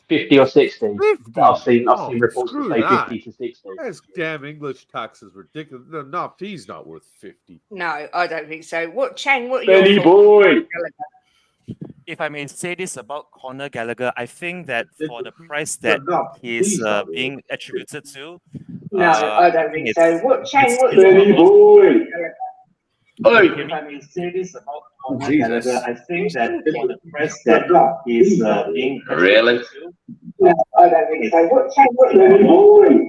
50 or 60. 50? I've seen reports that say that. 50 to 60. That's damn English tax is ridiculous. No, he's not worth 50. No, I don't think so. Chang, what are Benny your boy. thoughts? If I may say this about Conor Gallagher, I think that for the price that he's being attributed to, No, I don't think so. Chang, what Benny boy. If I may say this about Conor Gallagher, I think that for the price that he's being Really? No, I don't think so. Chang, Benny boy.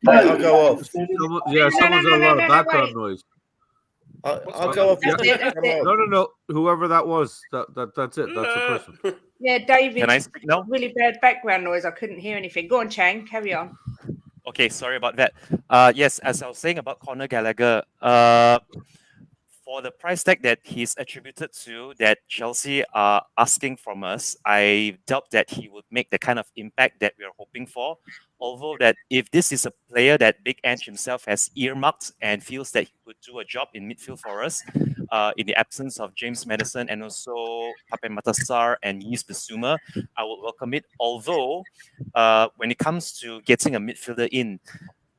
I'll go off. Someone's got a lot of background noise. I'll go off. That's it. No. Whoever that was, that's it. That's the person. Yeah, David. Can I speak now? Really bad background noise. I couldn't hear anything. Go on, Chang. Carry on. Okay, sorry about that. Yes, as I was saying about Conor Gallagher, for the price tag that he's attributed to, that Chelsea are asking from us, I doubt that he would make the kind of impact that we are hoping for. Although that if this is a player that Big Ange himself has earmarked and feels that he could do a job in midfield for us, in the absence of James Maddison and also Pape Matar and Yves Bissouma, I would welcome it. Although, when it comes to getting a midfielder in,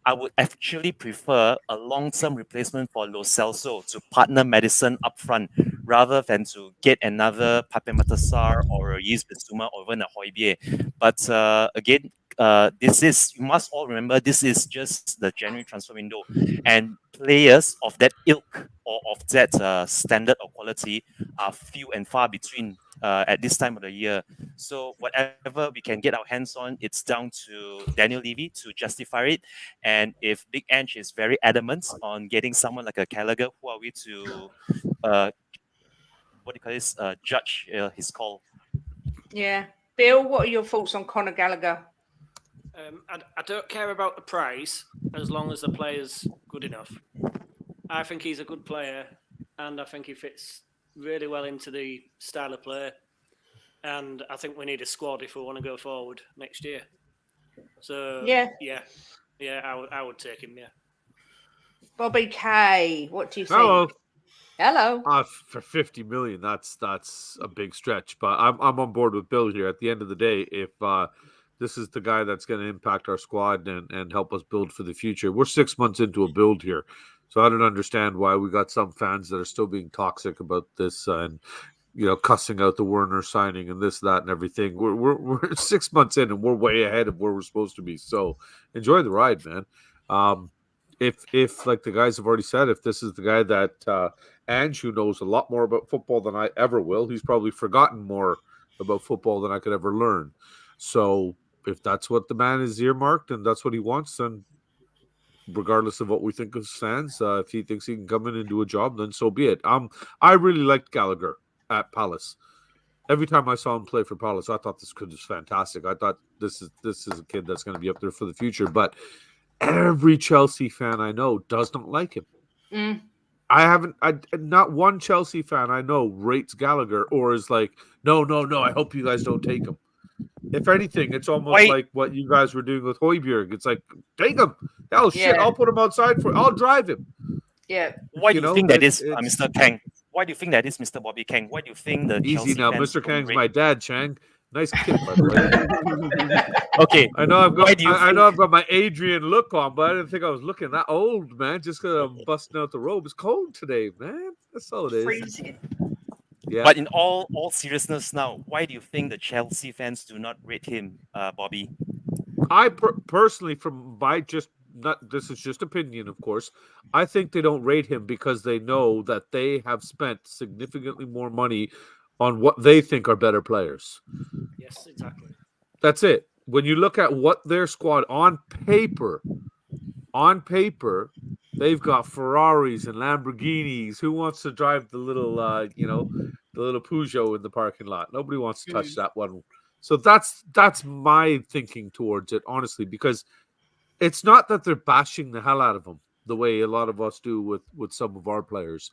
I would actually prefer a long-term replacement for Lo Celso to partner Maddison up front rather than to get another Pape Matar or a Yves Bissouma or even a Højbjerg. But again, you must all remember, this is just the January transfer window, and players of that ilk or of that standard or quality are few and far between at this time of the year. So whatever we can get our hands on, it's down to Daniel Levy to justify it. And if Big Ange is very adamant on getting someone like a Gallagher, who are we to judge his call? Yeah. Bill, what are your thoughts on Conor Gallagher? I don't care about the price as long as the player's good enough. I think he's a good player, and I think he fits really well into the style of play. And I think we need a squad if we want to go forward next year. So yeah, I would take him. Yeah. Bobby K, what do you think? Hello. For 50 million, that's a big stretch, but I'm on board with Bill here. At the end of the day, if this is the guy that's going to impact our squad and help us build for the future, we're 6 months into a build here, so I don't understand why we got some fans that are still being toxic about this and cussing out the Werner signing and this, that, and everything. We're 6 months in and we're way ahead of where we're supposed to be. So enjoy the ride, man. If like the guys have already said, if this is the guy that Ange, who knows a lot more about football than I ever will, he's probably forgotten more about football than I could ever learn. So if that's what the man is earmarked and that's what he wants, then regardless of what we think as fans, if he thinks he can come in and do a job, then so be it. I really liked Gallagher at Palace. Every time I saw him play for Palace, I thought this kid was fantastic. I thought this is a kid that's going to be up there for the future. But every Chelsea fan I know does not like him. Not one Chelsea fan I know rates Gallagher or is like, no, I hope you guys don't take him. If anything, it's almost like what you guys were doing with Højbjerg. It's like, take him. Hell, shit, I'll put him outside I'll drive him. Yeah. Why do you think that is, Mr. Kang? Why do you think that is, Mr. Bobby Kang? Why do you think the easy Chelsea now? fans Mr. Kang's my dad, Chang. Nice kid, by the way. Okay. I know I've got my Adrian look on, but I didn't think I was looking that old, man. Just because I'm busting out the robe. It's cold today, man. That's all it is. Freezing. Yeah. But in all seriousness now, why do you think the Chelsea fans do not rate him, Bobby? I personally, this is just opinion, of course. I think they don't rate him because they know that they have spent significantly more money on what they think are better players. Yes, exactly. That's it. When you look at what their squad on paper, they've got Ferraris and Lamborghinis. Who wants to drive the little, the little Peugeot in the parking lot? Nobody wants to touch that one. So that's my thinking towards it, honestly, because it's not that they're bashing the hell out of him the way a lot of us do with some of our players.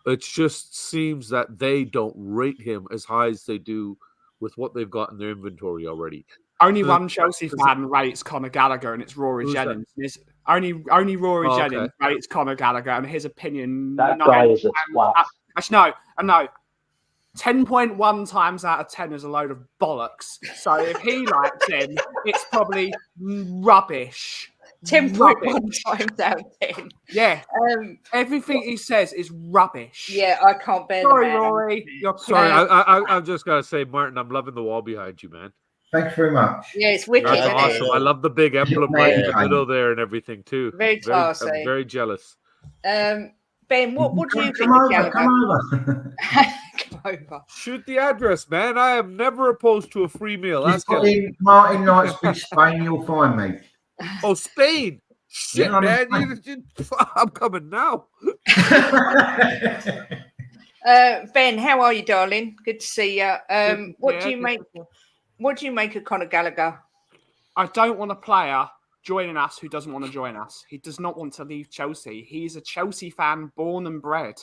It just seems that they don't rate him as high as they do with what they've got in their inventory already. Only one Chelsea fan rates Conor Gallagher, and it's Rory Jennings. Only Rory Jennings rates Conor Gallagher, and his opinion. That guy is a twat. Actually, no. 10.1 times out of 10 is a load of bollocks. So if he likes him, it's probably rubbish. 10.1 times out of 10. Yeah. Everything he says is rubbish. Yeah, I can't bear Sorry, the man. Rory. Sorry, I've just got to say, Martin, I'm loving the wall behind you, man. Thanks very much. Yeah, it's wicked. That's awesome. I love the big emblem right in the middle there and everything, too. Very classy. I'm very jealous. Ben, what do you think Come of over. Gallagher? Come over. Shoot the address, man. I am never opposed to a free meal. Just put in Martin Knightsbridge, Spain, you'll find me. Oh, Spain. Shit, Yeah, man. I'm coming now. Ben, how are you, darling? Good to see you. What do you make of Conor Gallagher? I don't want a player joining us who doesn't want to join us. He does not want to leave Chelsea. He's a Chelsea fan born and bred.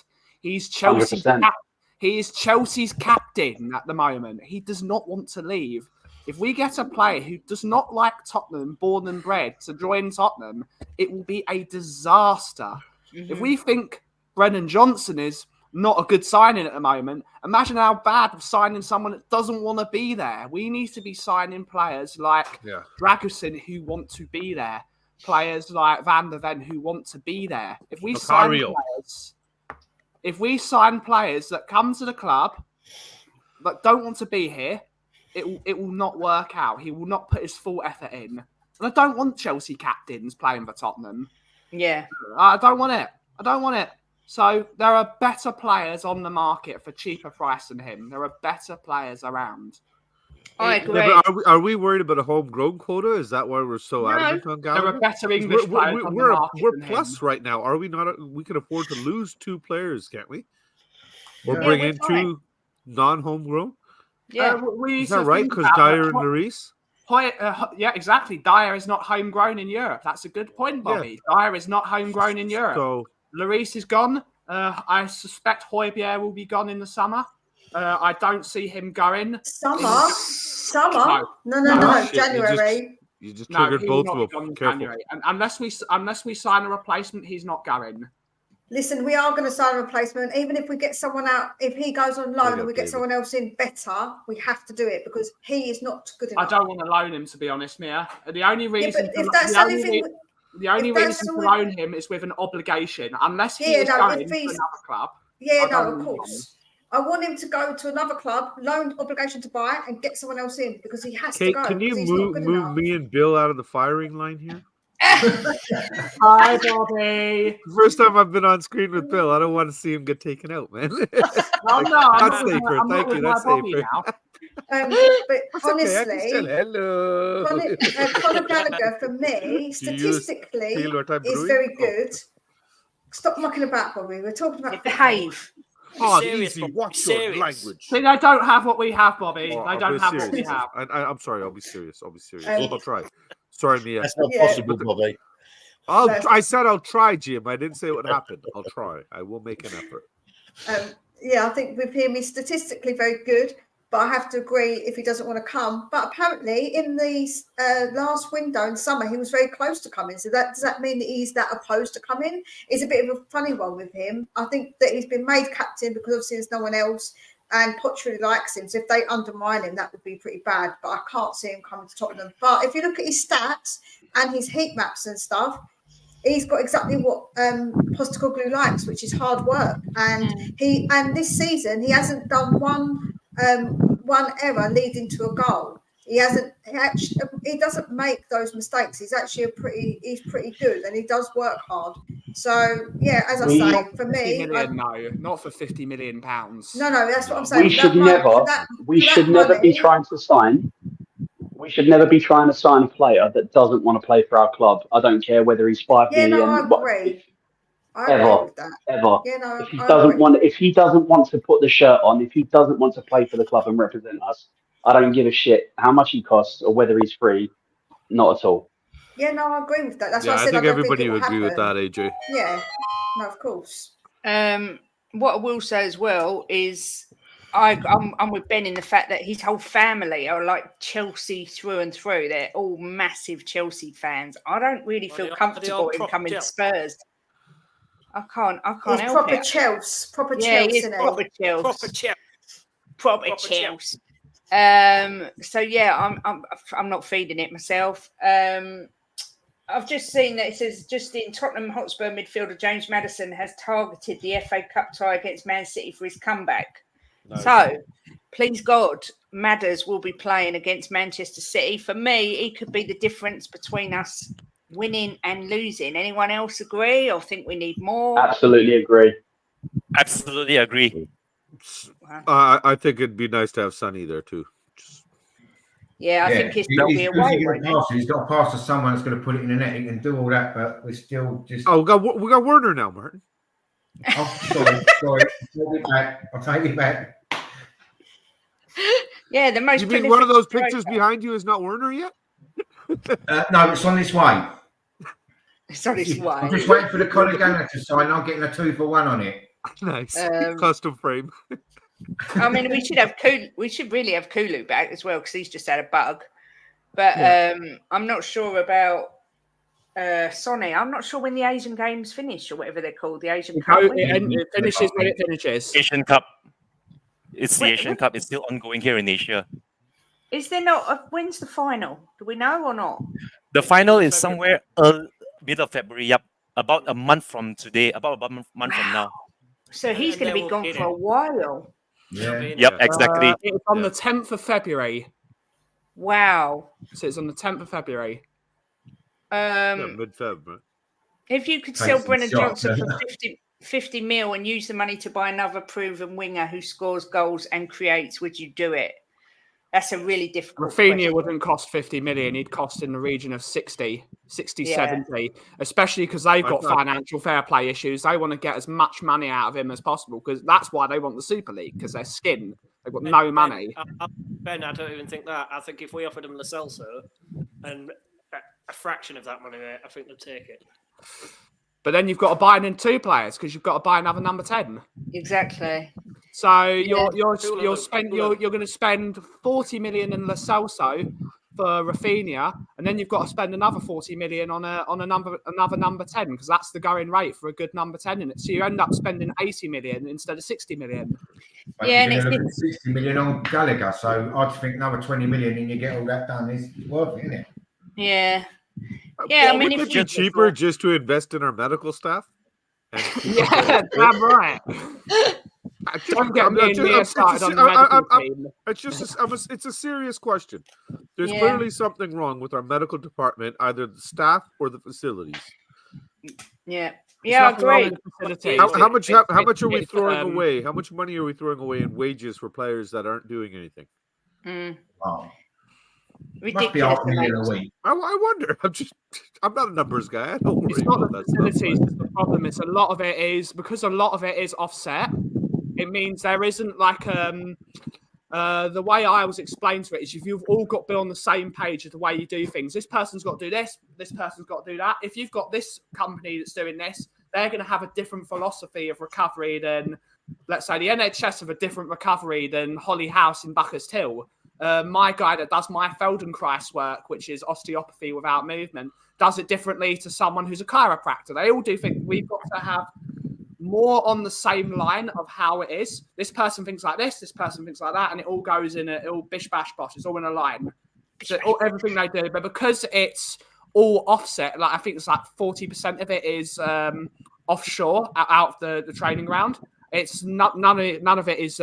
He's Chelsea's 100%. he is Chelsea's captain at the moment. He does not want to leave. If we get a player who does not like Tottenham, born and bred, to join Tottenham, it will be a disaster. If we think Brennan Johnson is not a good signing at the moment, imagine how bad signing someone that doesn't want to be there. We need to be signing players like Dragusin who want to be there, players like Van der Ven who want to be there. If we sign players that come to the club but don't want to be here, it will not work out. He will not put his full effort in. And I don't want Chelsea captains playing for Tottenham. Yeah. I don't want it. So there are better players on the market for cheaper price than him. There are better players around. I agree. Yeah, but are we worried about a homegrown quota? Is that why we're so adamant on Gallagher? There are better English players on the market We're than plus him. right now. Are we not? We can afford to lose 2 players, can't we? Or Yeah, bring we're in fine. 2 non-homegrown? Yeah. We Is that right? Because Dyer and Lloris? Yeah, exactly. Dyer is not homegrown in Europe. That's a good point, Bobby. Dyer is not homegrown in Europe. So Lloris is gone. I suspect Højbjerg will be gone in the summer. I don't see him going. Summer? No. No. Shit, January. You just No, triggered he will both not be of gone them. in Careful. January. And unless we sign a replacement, he's not going. Listen, we are going to sign a replacement. Even if we get someone out, if he goes on loan and we get someone else in better, we have to do it because he is not good enough. I don't want to loan him, to be honest, Mia. The only reason but if that's the only thing, the only if that's reason to all- loan him is with an obligation, unless he Yeah, is no, going if to he's- another club. Yeah, I no, don't of want course. I want him to go to another club, loan obligation to buy, and get someone else in because he has to Kate, go. can you because he's not move good enough. me and Bill out of the firing line here? Hi, Bobby. First time I've been on screen with Bill. I don't want to see him get taken out, man. I'm That's not with safer. my- I'm not Thank with you. my That's Bobby safer. now. But That's okay, I can still honestly, hello. Conor Gallagher for me, Do you use statistically, Taylor type is brewing? very good. Stop mucking about, Bobby. We're talking about Behave. Oh, Serious, easy. Bobby, Watch your serious. language. See, they don't have what we have, Bobby. Oh, They I'll don't be have what we serious. have. I'm sorry. I'll be serious. I'll be serious. Um, I'll try. Sorry, Mia. That's not Yeah. possible, Bobby. I said I'll try, Jim. I didn't say it would happen. I'll try. I will make an effort. Yeah, I think with him, he's statistically very good, but I have to agree if he doesn't want to come. But apparently, in the last window in summer, he was very close to coming. So does that mean that he's that opposed to coming? It's a bit of a funny one with him. I think that he's been made captain because obviously there's no one else, and Poch really likes him. So if they undermine him, that would be pretty bad. But I can't see him coming to Tottenham. But if you look at his stats and his heat maps and stuff, he's got exactly what Postecoglou likes, which is hard work. And this season he hasn't done one error leading to a goal. He doesn't make those mistakes. He's actually he's pretty good, and he does work hard. So yeah, as I say, for me, Not for £50 million. No, that's what I'm saying. We should never be trying to sign. We should never be trying to sign a player that doesn't want to play for our club. I don't care whether he's 5 million. Yeah, no, I agree. I agree with that. Ever. Yeah, no, if he I doesn't agree. want, if he doesn't want to put the shirt on, if he doesn't want to play for the club and represent us, I don't give a shit how much he costs or whether he's free. Not at all. Yeah, no, I agree with that. That's Yeah, why I I said think I don't everybody think it would will agree with that, happen. AJ. Yeah, no, of course. What I will say as well is I'm with Ben in the fact that his whole family are like Chelsea through and through. They're all massive Chelsea fans. I don't really feel comfortable in coming to Spurs. I can't He's help proper it. Chelsea, proper Yeah, Chelsea. he is isn't he? proper Chelsea. Proper Chelsea. Proper Proper Chelsea. So yeah, I'm not feeding it myself. I've just seen that it says just in Tottenham Hotspur midfielder James Maddison has targeted the FA Cup tie against Man City for his comeback. Nice. So, please God, Madders will be playing against Manchester City. For me, he could be the difference between us winning and losing. Anyone else agree or think we need more? Absolutely agree. Absolutely agree. I think it'd be nice to have Sonny there too. Yeah, I think there'll be a way. He's got to pass to someone that's going to put it in the net. He can do all that, but we're still just. Oh, we got Werner now, Martin. Oh, sorry. I'll take it back. Yeah, the most. You mean one of those prolific pictures striker. behind you is not Werner yet? No, it's on this way. It's on its way. I'm just waiting for the Conor Gallagher to sign. I'm getting a 2-for-1 on it. Nice. Um, Custom frame. I mean, we should really have Kulu back as well because he's just had a bug. But I'm not sure about Sonny. I'm not sure when the Asian Games finish or whatever they're called. The Asian Cup. It finishes when it finishes. Asian Cup. It's the Wait, Asian Cup. It's still ongoing here in Asia. Is there not? When's the final? Do we know or not? The final is somewhere middle of February. Yep, about a month from today. About a month from now. So he's And going to they be will gone get for a it. while. Yeah. Yep, exactly. It's on the 10th of February. Wow. So it's on the 10th of February. Mid-Feb, right? If you could Takes sell some Brennan shots, Johnson doesn't for 50 mil and use the money to buy another proven winger who scores goals and creates, would you do it? That's a really difficult Rafinha question. wouldn't cost 50 million. He'd cost in the region of 60, Yeah. 70, especially because they've got thought- financial fair play issues. They want to get as much money out of him as possible because that's why they want the Super League, because they're skin. They've got no money. Ben, I don't even think that. I think if we offered him Lo Celso and a fraction of that money, mate, I think they'd take it. But then you've got to buy in 2 players because you've got to buy another number 10. Exactly. So Yeah. you're going to spend 40 million in Lo Celso for Rafinha, and then you've got to spend another 40 million on another number 10 because that's the going rate for a good number 10 in it. So you end up spending 80 million instead of 60 million. But Yeah, you're and going to look at 60 million on Gallagher, so I just think another 20 million and you get all that done is worth it, isn't it? Yeah. Yeah, I mean, Would if it be cheaper just to invest in our medical staff? And Yeah, damn right. Don't get me and Mia started on the medical team. It's a serious question. There's Yeah. clearly something wrong with our medical department, either the staff or the facilities. Yeah. Yeah, I agree. How much are we throwing away? How much money are we throwing away in wages for players that aren't doing anything? Oh. Ridiculous. Must be half a million a week. I wonder. I'm not a numbers guy. I don't worry It's not about the that stuff. facilities that's the problem. It's a lot of it is because a lot of it is offset. It means there isn't like the way I always explain to it is if you've all got to be on the same page of the way you do things. This person's got to do this. This person's got to do that. If you've got this company that's doing this, they're going to have a different philosophy of recovery than, let's say, the NHS have a different recovery than Holly House in Buckhurst Hill. My guy that does my Feldenkrais work, which is osteopathy without movement, does it differently to someone who's a chiropractor. They all do think we've got to have more on the same line of how it is. This person thinks like this person thinks like that, and it all goes in it all bish bash bosh. It's all in a line. So everything they do, but because it's all offset, like I think it's like 40% of it is offshore out of the training ground. It's not none of it is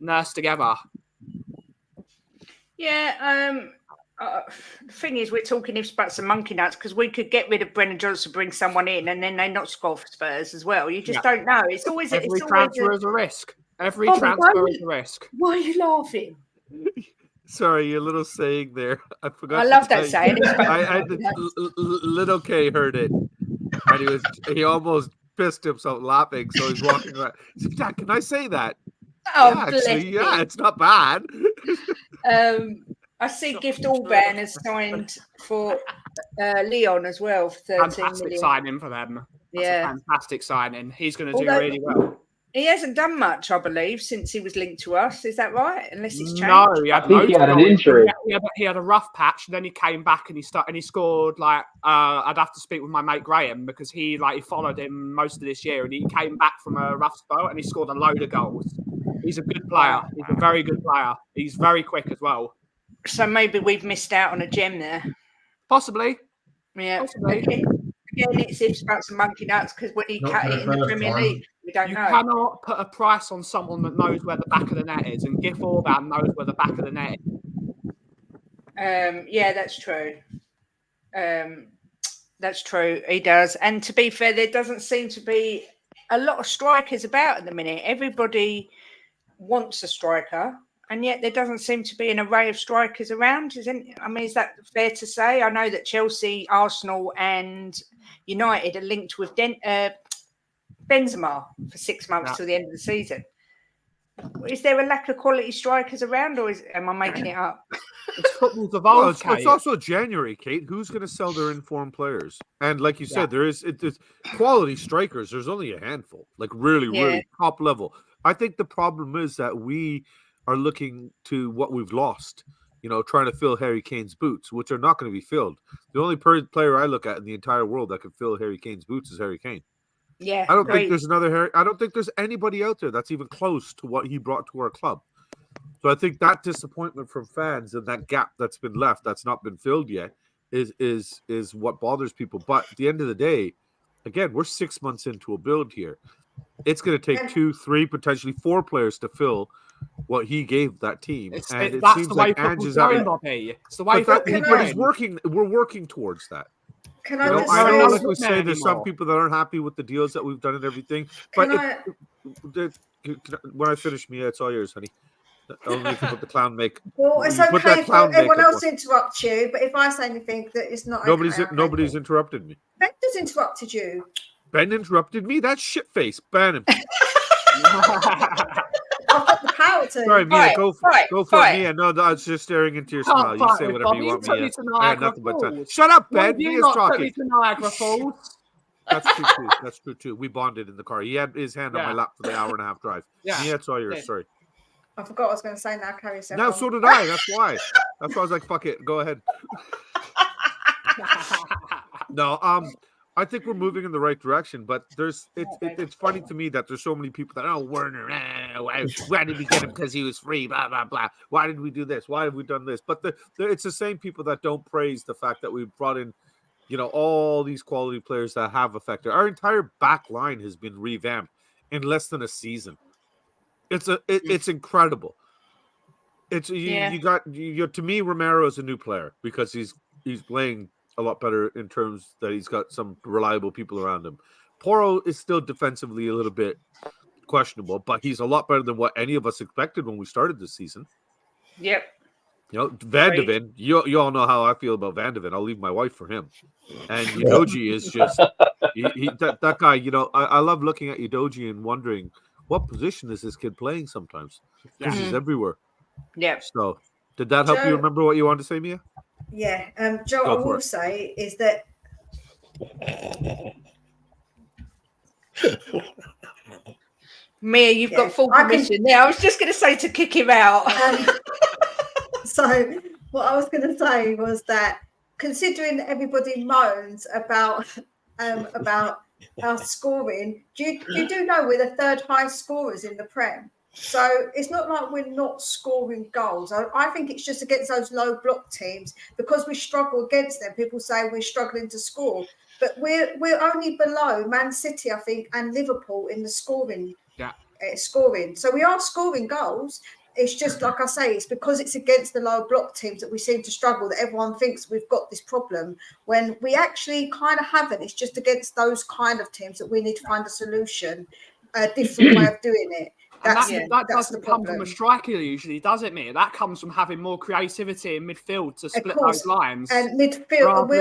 nursed together. Yeah, the thing is, we're talking about some monkey nuts because we could get rid of Brennan Johnson, bring someone in, and then they not score for Spurs as well. You just don't know. It's always every transfer is a risk. Every Oh, transfer is a risk. Why are you laughing? Sorry, your little saying there. I forgot. I to love tell that you. saying. Little K heard it, and he almost pissed himself laughing. So he's walking around. He said, "Dad, can I say that?" Oh, yeah, bless actually, you. yeah, it's not bad. I see Gift Allban has signed for Leon as well for 13 Fantastic million. signing for them. That's Yeah. a fantastic signing. He's going to do Although- really well. He hasn't done much, I believe, since he was linked to us. Is that right? Unless he's changed. No, he had I think he loads had of an goals. injury. He had a rough patch, and then he came back and he scored like I'd have to speak with my mate Graham because he followed him most of this year, and he came back from a rough spell and he scored a load of goals. He's a good player. He's a very good player. He's very quick as well. So maybe we've missed out on a gem there. Possibly. Yeah. Possibly. Again, it's ifs, buts, and monkey nuts because when he Not cut for it the in the first Premier time. League, we don't You know. cannot put a price on someone that knows where the back of the net is, and Giff Orban knows where the back of the net is. Yeah, that's true. That's true. He does. And to be fair, there doesn't seem to be a lot of strikers about at the minute. Everybody wants a striker, and yet there doesn't seem to be an array of strikers around. Is that fair to say? I know that Chelsea, Arsenal, and United are linked with Benzema for 6 months till the end of the season. Is there a lack of quality strikers around, or am I making it up? It's football's Well, evolved, it's Kate. also January, Kate. Who's going to sell their informed players? And like you said, it's quality strikers. There's only a handful, like really top level. I think the problem is that we are looking to what we've lost, trying to fill Harry Kane's boots, which are not going to be filled. The only player I look at in the entire world that can fill Harry Kane's boots is Harry Kane. Yeah, I don't think there's another Harry. I don't think there's anybody out there that's even close to what he brought to our club. So I think that disappointment from fans and that gap that's been left, that's not been filled yet, is what bothers people. But at the end of the day, again, we're 6 months into a build here. It's going to take 2, 3, potentially 4 players to fill what he gave that team. That's seems the way like Ange football's is going, having. Bobby. It's the way But football's he's going. working. We're working towards that. Can I I know, just I know, say, like we say, there's some people that aren't happy with the deals that we've done and everything. But when I finish, Mia, it's all yours, honey. Only if you put the clown make. well, it's you put that okay for clown everyone makeup else on. to interrupt you, but if I say anything that is not Nobody's okay, interrupted me. Ben just interrupted you. Ben interrupted me. That's shit face. Ban him. I've got the power to. Sorry, Mia. Go for fight. it, Mia. No, I was just staring into your smile. You say whatever you want, Mia. I had nothing but time. Shut up, Ben. Mia's talking. Niagara Falls. That's true too. That's true too. We bonded in the car. He had his hand on my lap for the 1.5-hour drive. Yeah. Mia, it's all yours. Sorry. I forgot what I was going to say now. Carry yourself. No, on. so did I. That's why. That's why I was like, "Fuck it, go ahead." No, I think we're moving in the right direction, but it's funny to me that there's so many people that Werner. Why did we get him? Because he was free. Blah blah blah. Why did we do this? Why have we done this? But it's the same people that don't praise the fact that we brought in, all these quality players that have affected. Our entire back line has been revamped in less than a season. It's incredible. It's you got to me, Romero is a new player because he's playing a lot better in terms that he's got some reliable people around him. Porro is still defensively a little bit questionable, but he's a lot better than what any of us expected when we started this season. Yep. Van de Ven, you all know how I feel about Van de Ven. I'll leave my wife for him. And Udogie is just that guy. I love looking at Udogie and wondering what position is this kid playing sometimes because he's everywhere. Yeah. So, did that help you remember what you wanted to say, Mia? Yeah. Joe, I will say is that. Mia, you've got full permission. Yeah, I was just going to say to kick him out. So what I was going to say was that considering that everybody moans about our scoring, you do know we're the third highest scorers in the Prem. So it's not like we're not scoring goals. I think it's just against those low block teams because we struggle against them. People say we're struggling to score, but we're only below Man City, I think, and Liverpool in the scoring. Yeah. Scoring. So we are scoring goals. It's just like I say, it's because it's against the low block teams that we seem to struggle, that everyone thinks we've got this problem when we actually kind of haven't. It's just against those kind of teams that we need to find a solution, a different way of doing it. That doesn't come from a striker usually, does it, Mia? That comes from having more creativity in midfield to split those lines. And midfield,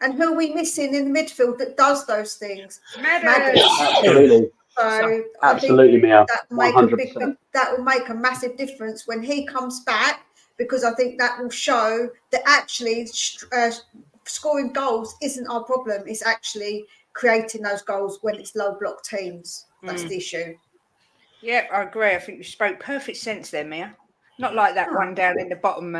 and who are we missing in the midfield that does those things? Absolutely. So absolutely, Mia. That will make a massive difference when he comes back, because I think that will show that actually scoring goals isn't our problem. It's actually creating those goals when it's low block teams. That's the issue. Yeah, I agree. I think you spoke perfect sense there, Mia. Not like that one down in the bottom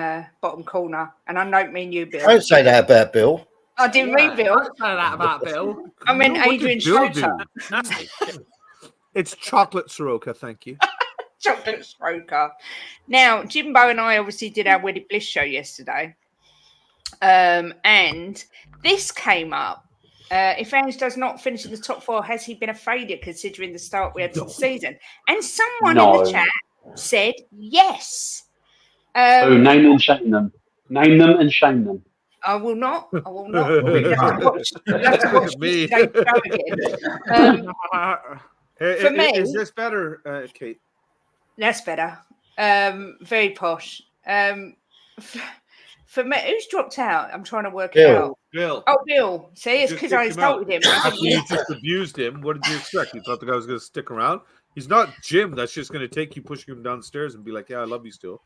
corner. And I don't mean you, Bill. Don't say that about Bill. I didn't mean Bill. Don't say that about Bill. I meant Adrian Schroeder. It's chocolate Soroka, thank you. Chocolate Soroka. Now, Jimbo and I obviously did our Wedding Bliss show yesterday. And this came up. If Ange does not finish in the top 4, has he been a failure considering the start we had to the season? And someone in the chat said yes. So name and shame them. Name them and shame them. I will not. I will not. You'll have to watch me. For me, is this better, Kate? That's better. Very posh. For me, who's dropped out? I'm trying to work it out. Bill. Oh, Bill. See, it's because I insulted him. After you just abused him, what did you expect? You thought the guy was going to stick around? He's not Jim. That's just going to take you, pushing him downstairs, and be like, "Yeah, I love you still."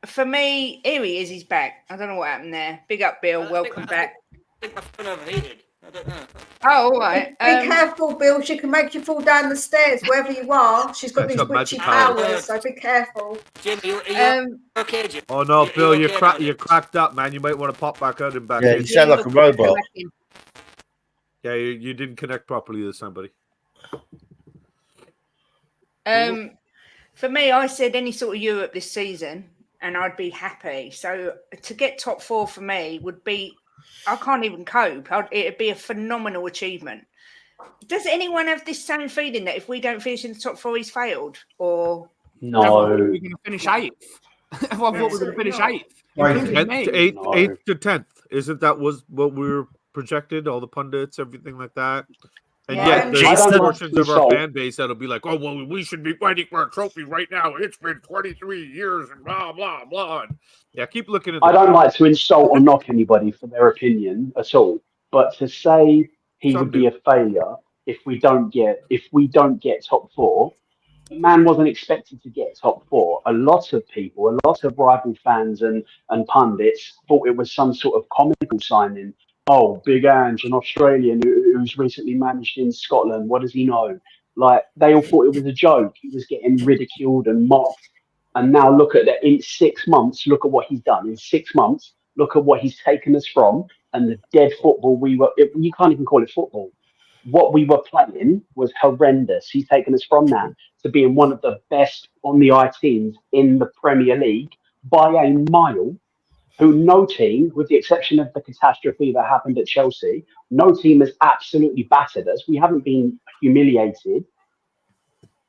For me, here he is. He's back. I don't know what happened there. Big up, Bill. Welcome back. I think my phone overheated. I don't know. Oh, all right. Be careful, Bill. She can make you fall down the stairs wherever you are. She's got That's these got witchy magic powers. powers, so be careful. Jim, are you okay, Jim? Oh no, Bill, you okay, you're cracked up, man. You might want to pop back out and back Yeah, in. you sound like a robot. Yeah, you didn't connect properly to somebody. For me, I said any sort of Europe this season, and I'd be happy. So to get top 4 for me would be, I can't even cope. It'd be a phenomenal achievement. Does anyone have this same feeling that if we don't finish in the top 4, he's failed? Or No. We're going to finish 8th. Everyone thought we were going to finish 8th. including me. 8th to 10th. Isn't that was what we were projected? All the pundits, everything like that. And yet, there's portions of our fan base that'll be like, "Oh, well, we should be fighting for a trophy right now. It's been 23 years and blah blah blah." Yeah, keep looking at. I don't like to insult or knock anybody for their opinion at all, but to say he would be a failure if we don't get top 4, the man wasn't expected to get top 4. A lot of people, a lot of rival fans and pundits thought it was some sort of comical signing. Oh, Big Ange, an Australian who's recently managed in Scotland. What does he know? Like, they all thought it was a joke. He was getting ridiculed and mocked. And now look at that. In 6 months, look at what he's done. In 6 months, look at what he's taken us from. And the dead football you can't even call it football. What we were playing was horrendous. He's taken us from that to being one of the best on the eye teams in the Premier League by a mile. Who no team, with the exception of the catastrophe that happened at Chelsea, no team has absolutely battered us. We haven't been humiliated.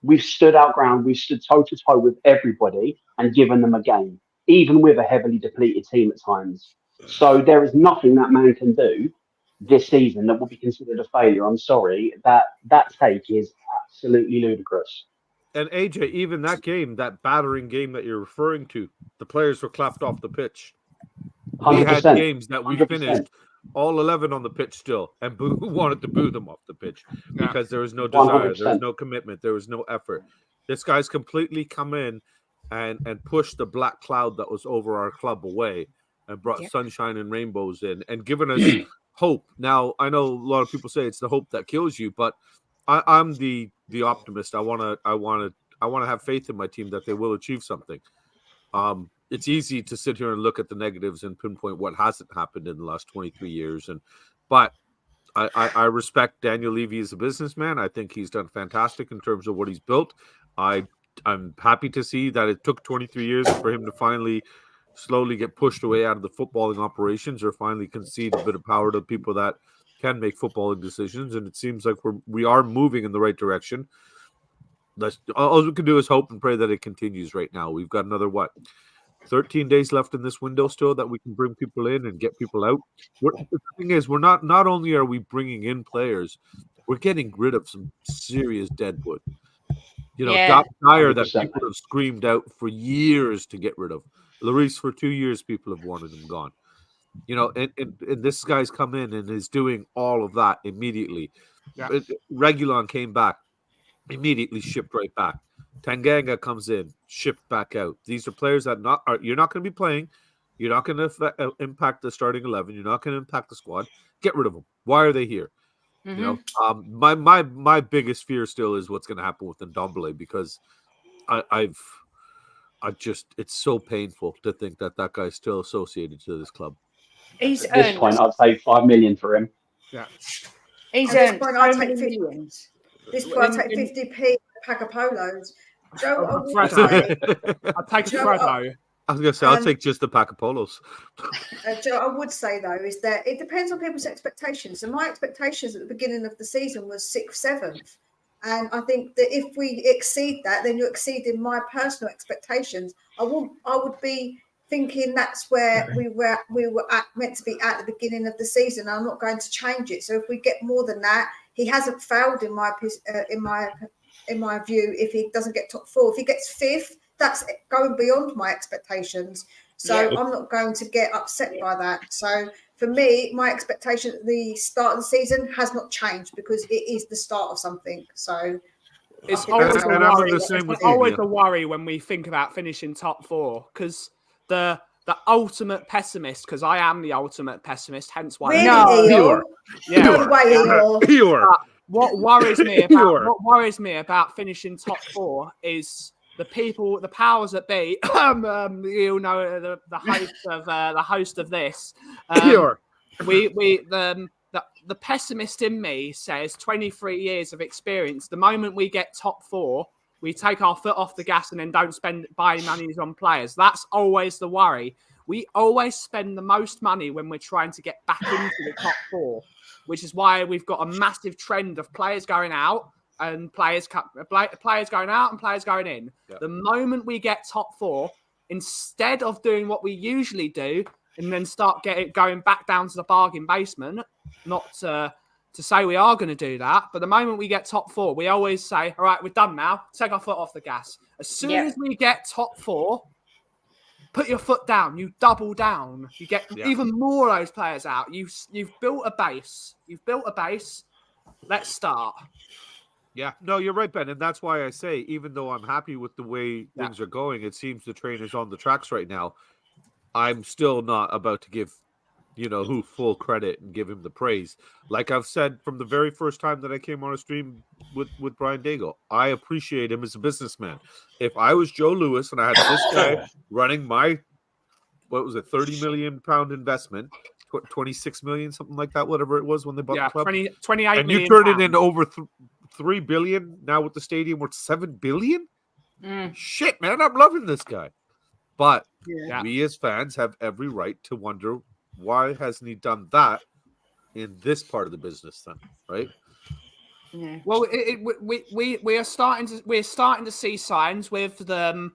We've stood our ground. We've stood toe to toe with everybody and given them a game, even with a heavily depleted team at times. So there is nothing that man can do this season that will be considered a failure. I'm sorry, that take is absolutely ludicrous. And AJ, even that game, that battering game that you're referring to, the players were clapped off the pitch. 100%. We had games that we 100%. finished all 11 on the pitch still, and wanted to boo them off the pitch because there was no desire, 100%. there was no commitment, there was no effort. This guy's completely come in and pushed the black cloud that was over our club away and brought sunshine and rainbows in and given us hope. Now, I know a lot of people say it's the hope that kills you, but I'm the optimist. I want to have faith in my team that they will achieve something. It's easy to sit here and look at the negatives and pinpoint what hasn't happened in the last 23 years. But I respect Daniel Levy as a businessman. I think he's done fantastic in terms of what he's built. I'm happy to see that it took 23 years for him to finally slowly get pushed away out of the footballing operations or finally concede a bit of power to people that can make footballing decisions. And it seems like we are moving in the right direction. All we can do is hope and pray that it continues right now. We've got another, 13 days left in this window still that we can bring people in and get people out. The thing is, we're not only are we bringing in players, we're getting rid of some serious deadwood. Dyer that people have screamed out for years to get rid of. Lloris, for 2 years, people have wanted him gone. And this guy's come in and is doing all of that immediately. Yeah. Reguilon came back, immediately shipped right back. Tanganga comes in, shipped back out. These are players that you're not going to be playing. You're not going to impact the starting 11. You're not going to impact the squad. Get rid of them. Why are they here? Mm-hmm. My biggest fear still is what's going to happen with Ndombele, because it's so painful to think that guy's still associated to this club. He's At this point, I'd say 5 million for him. Yeah, he's At earned this point, so I'll many take 50. millions. This point, I'll take 50p pack of polos. Joe, I would Fredo. say, I'll take Fredo. I was going to say, I'll take just a pack of polos. Joe, I would say though, is that it depends on people's expectations. And my expectations at the beginning of the season was 6th, 7th. And I think that if we exceed that, then you're exceeding my personal expectations. I would be thinking that's where we were meant to be at the beginning of the season. I'm not going to change it. So if we get more than that, he hasn't failed in my view. If he doesn't get top 4, if he gets 5th, that's going beyond my expectations. So I'm not going to get upset by that. So for me, my expectation at the start of the season has not changed because it is the start of something. So It's And always a I'm in worry. the same with It's you, always Mia. a worry when we think about finishing top 4 because the ultimate pessimist, because I am the ultimate pessimist, hence why. really, No. Eeyore? You are. Yeah. No way, Eeyore. You are. What worries me You about are. what worries me about finishing top 4 is the people, the powers that be. You know, the host of this. You are. The pessimist in me says 23 years of experience. The moment we get top 4, we take our foot off the gas and then don't spend buying monies on players. That's always the worry. We always spend the most money when we're trying to get back into the top 4, which is why we've got a massive trend of players going out and players going out and players going in. Yeah. The moment we get top 4, instead of doing what we usually do and then start going back down to the bargain basement, not to say we are going to do that, but the moment we get top 4, we always say, all right, we're done now. Take our foot off the gas. As soon as we get top 4, put your foot down. You double down. You get even more of those players out. You've built a base. Let's start. Yeah, no, you're right, Ben, and that's why I say, even though I'm happy with the way things are going, it seems the train is on the tracks right now. I'm still not about to give, who full credit and give him the praise. Like I've said from the very first time that I came on a stream with Brian Daigle, I appreciate him as a businessman. If I was Joe Lewis and I had this guy running my, 30 million pound investment, 26 million, something like that, whatever it was when they bought the club. 28 and million you turn pounds. it into over 3 billion now with the stadium worth 7 billion. Shit, man, I'm loving this guy. But we as fans have every right to wonder, why hasn't he done that in this part of the business then, right? Yeah. Well, we're starting to see signs with the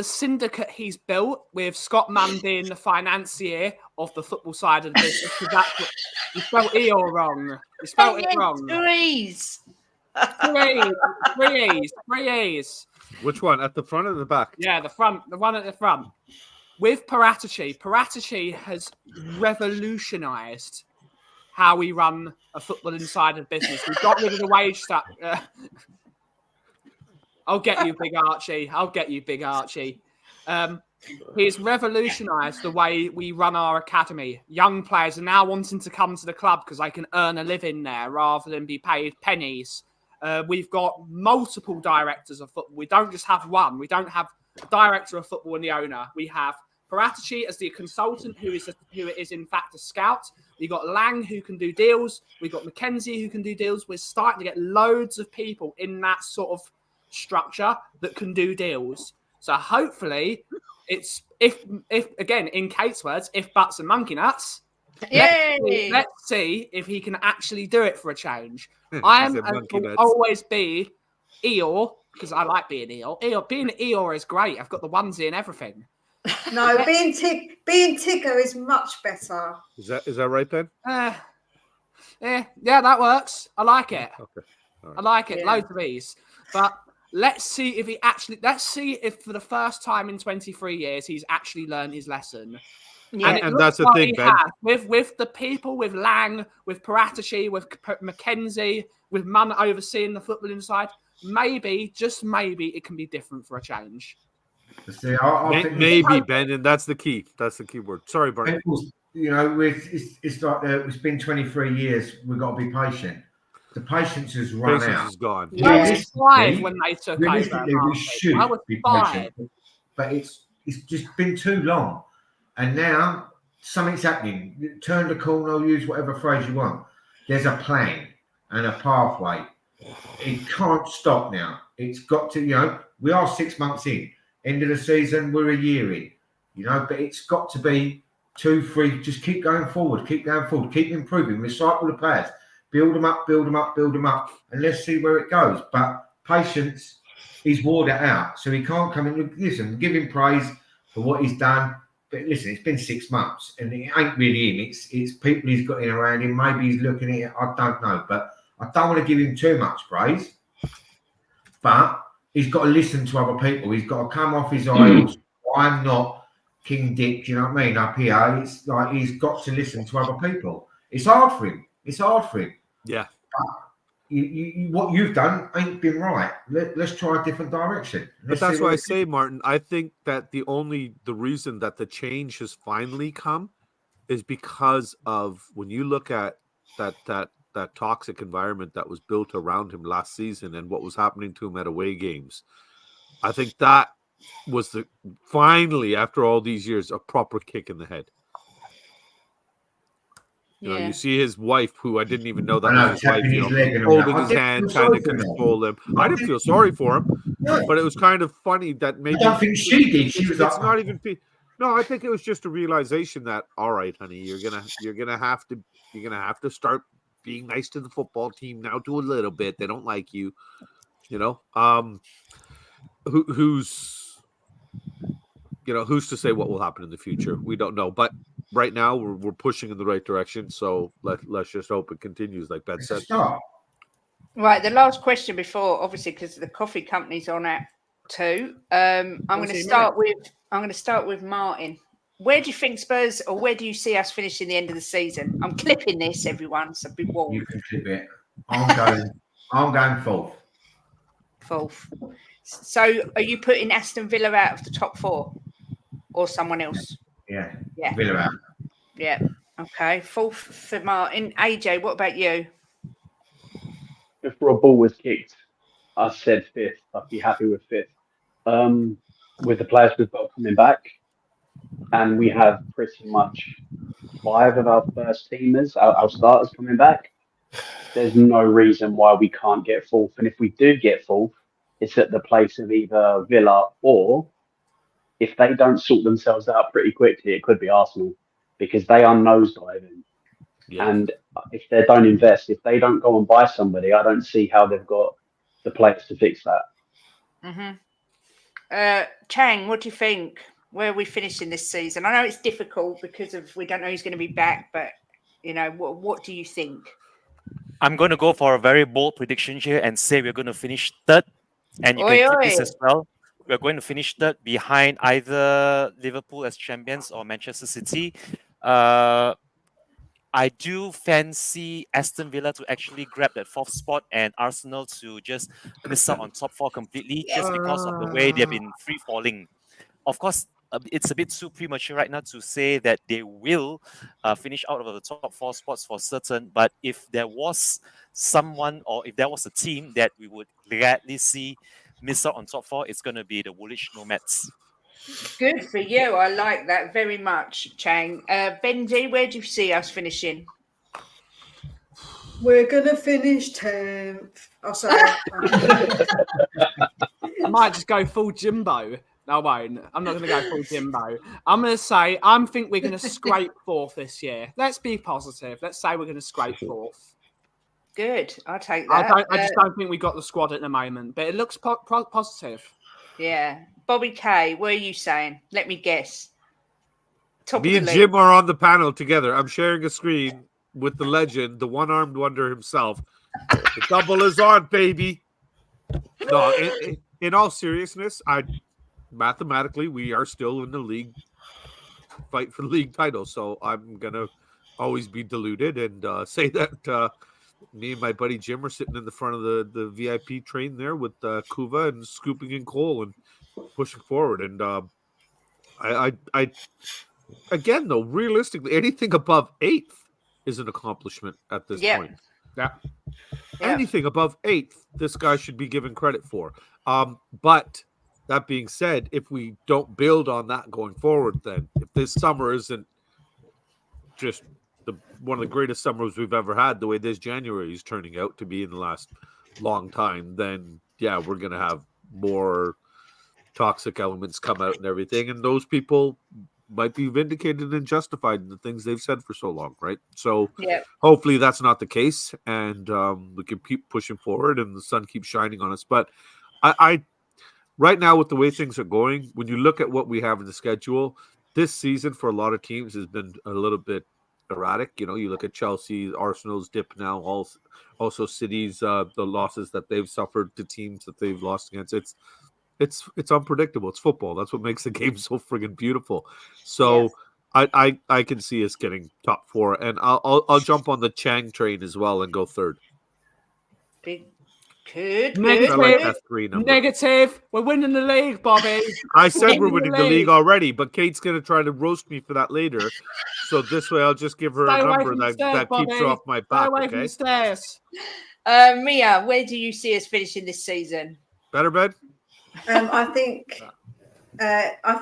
syndicate he's built, with Scott Mann being the financier of the football side of the business. That's what, you spelled Eeyore wrong. You spelled it wrong. Three E's. Which one? At the front or the back? Yeah, the one at the front. With Paratici has revolutionised how we run a football inside of business. We've got rid of the wage stuff. I'll get you, Big Archie. He's revolutionised the way we run our academy. Young players are now wanting to come to the club because they can earn a living there rather than be paid pennies. We've got multiple directors of football. We don't just have one. We don't have a director of football and the owner. We have Paratici as the consultant, who is in fact a scout. We've got Lang, who can do deals. We've got Mackenzie, who can do deals. We're starting to get loads of people in that sort of structure that can do deals. So hopefully, it's if again, in Kate's words, if butts and monkey nuts. Let's see if he can actually do it for a change. I am and will always be Eeyore, because I like being Eeyore. Being Eeyore is great. I've got the onesie and everything. No, being Tigger is much better. Is that right, Ben? Yeah, that works. I like it. Okay. All right. I like it. Loads of ease. But let's see if for the first time in 23 years he's actually learned his lesson. Yeah. And that's the thing, Ben. With the people, with Lang, with Paratici, with Mackenzie, with Munn overseeing the football inside, maybe, just maybe, it can be different for a change. See, I think maybe, Ben, and that's the key. That's the key word. Sorry, Bernie. It's like it's been 23 years. We've got to be patient. The patience has run Patience out. is gone. I was 5 when they took over. Realistically, we should be patient, but it's just been too long. And now something's happening. Turn the corner, use whatever phrase you want. There's a plan and a pathway. It can't stop now. It's got to, we are 6 months in. End of the season, we're a year in. But it's got to be 2, 3. Just keep going forward, keep improving, recycle the players, build them up, and let's see where it goes. But patience, he's wore that out. So he can't come in. Listen, give him praise for what he's done. But listen, it's been 6 months, and it ain't really him. It's people he's got in around him. Maybe he's looking at it. I don't know, but I don't want to give him too much praise. But he's got to listen to other people. He's got to come off his idols. I'm not King Dick. You know what I mean? Up here, it's like he's got to listen to other people. It's hard for him. Yeah. what you've done ain't been right. Let's try a different direction. But that's why I say, Martin, I think that the reason that the change has finally come is because of when you look at that toxic environment that was built around him last season and what was happening to him at away games. I think that was finally, after all these years, a proper kick in the head. You know, you see his wife, who I didn't even know that was his wife, holding his hand, trying to console him. I didn't feel sorry for him, but it was kind of funny that maybe I don't think she did. She was it's not even. No, I think it was just a realization that, all right, honey, you're gonna have to start being nice to the football team now, to a little bit. They don't like you, you know. Who's to say what will happen in the future? We don't know, but right now we're pushing in the right direction. So let's just hope it continues, like Ben said. Right, the last question before, obviously, because the coffee company's on at 2. I'm going to start with Martin. Where do you think Spurs, or where do you see us finishing the end of the season? I'm clipping this, everyone, so be warned. You can clip it. I'm going fourth. Fourth. So, are you putting Aston Villa out of the top 4, or someone else? Yeah. Villa out. Yeah. Okay. Fourth for Martin. AJ, what about you? Before a ball was kicked, I said 5th. I'd be happy with 5th. With the players we've got coming back, and we have pretty much 5 of our first teamers, our starters coming back. There's no reason why we can't get 4th. And if we do get 4th, it's at the place of either Villa, or if they don't sort themselves out pretty quickly, it could be Arsenal, because they are nosediving. Yeah. And if they don't invest, if they don't go and buy somebody, I don't see how they've got the players to fix that. Mm-hmm. Chang, what do you think? Where are we finishing this season? I know it's difficult because we don't know who's going to be back, but what do you think? I'm going to go for a very bold prediction here and say we're going to finish 3rd. And you can keep this as well. We're going to finish 3rd behind either Liverpool as champions or Manchester City. I do fancy Aston Villa to actually grab that 4th spot and Arsenal to just miss out on top 4 completely, just because of the way they've been free falling. Of course, it's a bit too premature right now to say that they will finish out of the top 4 spots for certain. But if there was someone, or if there was a team that we would gladly see miss out on top 4, it's going to be the Woolwich Nomads. Good for you. I like that very much, Chang. Benji, where do you see us finishing? We're going to finish 10th. Oh, sorry. I might just go full Jimbo. No, I won't. I'm not going to go full Jimbo. I'm going to say, I think we're going to scrape 4th this year. Let's be positive. Let's say we're going to scrape 4th. Good. I'll take that. I just don't think we've got the squad at the moment, but it looks positive. Yeah. Bobby K, what are you saying? Let me guess. Me and Jim are on the panel together. I'm sharing a screen with the legend, the one-armed wonder himself. The double is on, baby. No, in all seriousness, mathematically, we are still in the league fight for the league title. So I'm going to always be deluded and say that me and my buddy Jim are sitting in the front of the VIP train there with Kuva and scooping in coal and pushing forward. And I again, though, realistically, anything above 8th is an accomplishment at this point. Yeah. Anything above 8th, this guy should be given credit for. But that being said, if we don't build on that going forward, then if this summer isn't just one of the greatest summers we've ever had, the way this January is turning out to be in the last long time, then yeah, we're going to have more toxic elements come out and everything. And those people might be vindicated and justified in the things they've said for so long, right? So hopefully that's not the case, and we can keep pushing forward and the sun keeps shining on us. But I right now, with the way things are going, when you look at what we have in the schedule, this season for a lot of teams has been a little bit erratic. You know, you look at Chelsea, Arsenal's dip now, also City's the losses that they've suffered to teams that they've lost against. It's unpredictable. It's football. That's what makes the game so friggin' beautiful. So I can see us getting top 4, and I'll jump on the Chang train as well and go 3rd. Big, good, Negative. I like good. that 3 number. Negative. We're winning the league, Bobby. I said we're Winning winning the the league league. already, but Kate's going to try to roast me for that later. So this way, I'll just give her Stay a away number from the that, stairs, that keeps her Bobby. off my Stay back. away from Okay, the stairs. Mia, where do you see us finishing this season? better bed. I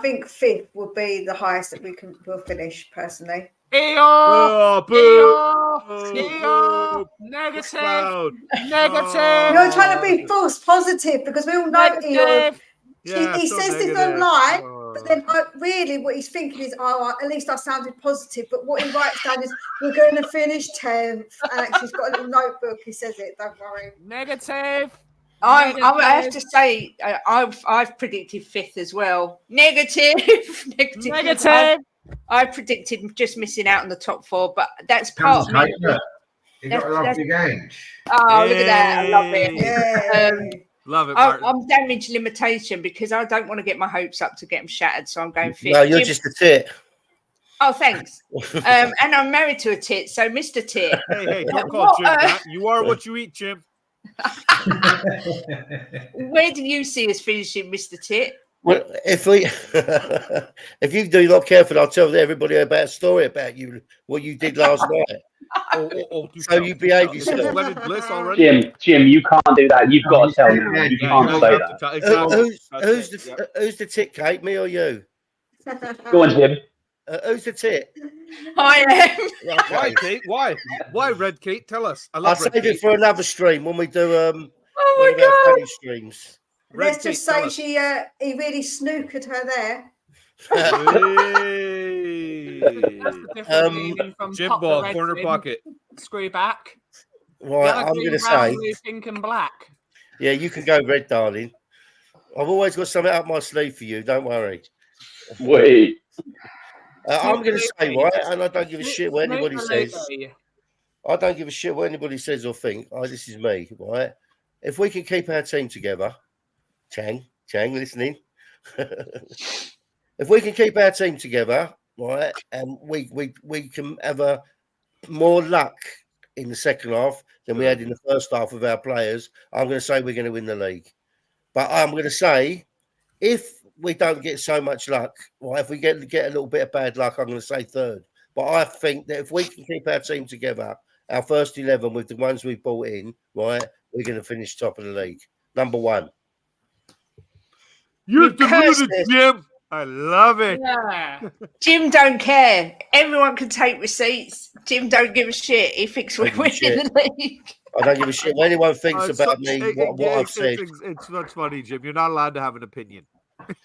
think fifth will be the highest that we'll finish personally. Oh, boo! Eeyore! Negative. Cloud. Negative. You're trying to be false positive because we all know Eeyore. Negative. Yeah, He so says this negative. don't lie, Oh. but then really what he's thinking is, oh, at least I sounded positive. But what he writes down is, we're going to finish 10th. And actually, he's got a little notebook. He says it. Don't worry. Negative. I have to say, I've predicted fifth as well. Negative. Negative. I predicted just missing out on the top 4, but that's part of me. You got a lovely game. Oh, look at that. I love it. Yeah. Love it, Martin. I'm damage limitation because I don't want to get my hopes up to get them shattered, so I'm going fifth. No, you're Jim- just a tit. Oh, thanks. And I'm married to a tit, so Mr. Tit. Hey, don't call What, Jim that. You are what you eat, Jim. Where do you see us finishing, Mr. Tit? Well, if you do not careful, I'll tell everybody about a story about you, what you did last night. So you behave yourself. Blended bliss already. Jim, you can't do that. You've got to tell now. You can't say that. Who's the tit, Kate? Me or you? Go on, Jim. Who's the tit? I am. Why, Kate? Why? Why, Red Kate? Tell us. I I'll love Red save it Kate. for another stream when we do Oh one my of our God. funny streams. Red Let's just Kate, tell say us. he really snookered her there. Hey. That's the difference meaning from Jim top to ball, red corner in, pocket. Screw back. Right, Yellow, I'm green, going to brown, say, blue, pink and black. yeah, you can go red, darling. I've always got something up my sleeve for you. Don't worry. Wait. I'm going to say, right, and I don't give a shit what anybody Snooker says. lady. I don't give a shit what anybody says or think. This is me, right? If we can keep our team together, Chang, listening. If we can keep our team together, right, and we can have a more luck in the second half than we had in the first half with our players, I'm going to say we're going to win the league. But I'm going to say, if we don't get so much luck, right, if we get a little bit of bad luck, I'm going to say third. But I think that if we can keep our team together, our first 11 with the ones we've brought in, right, we're going to finish top of the league. Number 1. You're You cursed deluded, us. Jim. I love it. Yeah. Jim don't care. Everyone can take receipts. Jim don't give a shit. He thinks we're Don't give a winning the league. I don't give a shit what anyone thinks about me, it- what I've said. It's not funny, Jim. You're not allowed to have an opinion.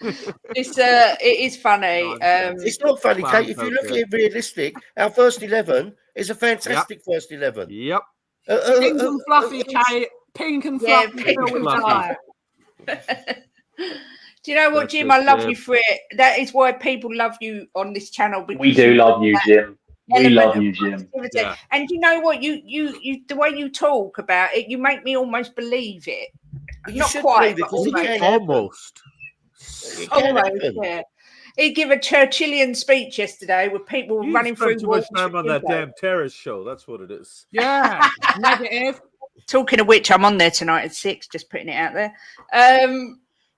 It is funny. Nonsense. It's not funny, Well, Kate. If you look at okay. it realistic, our first 11 is a fantastic first 11. Yep. Pink and fluffy, Kate. Pink and Yeah, fluffy. pink fill and with fluffy. delight. Do you know what, That's Jim? just I love it. you for it. That is why people love you on this channel. We because do you love you, that Jim. We element love of you, Jim. positivity. Yeah. And you know what? You the way you talk about it, you make me almost believe it. You Not should quite, believe it, but 'cause it almost. can happen. Almost. It can Almost, happen. yeah. He gave a Churchillian speech yesterday with people You running through spent too much walls time with on that Hugo. damn terrace show. That's what it is. Yeah. Negative. Talking of which, I'm on there tonight at 6, just putting it out there.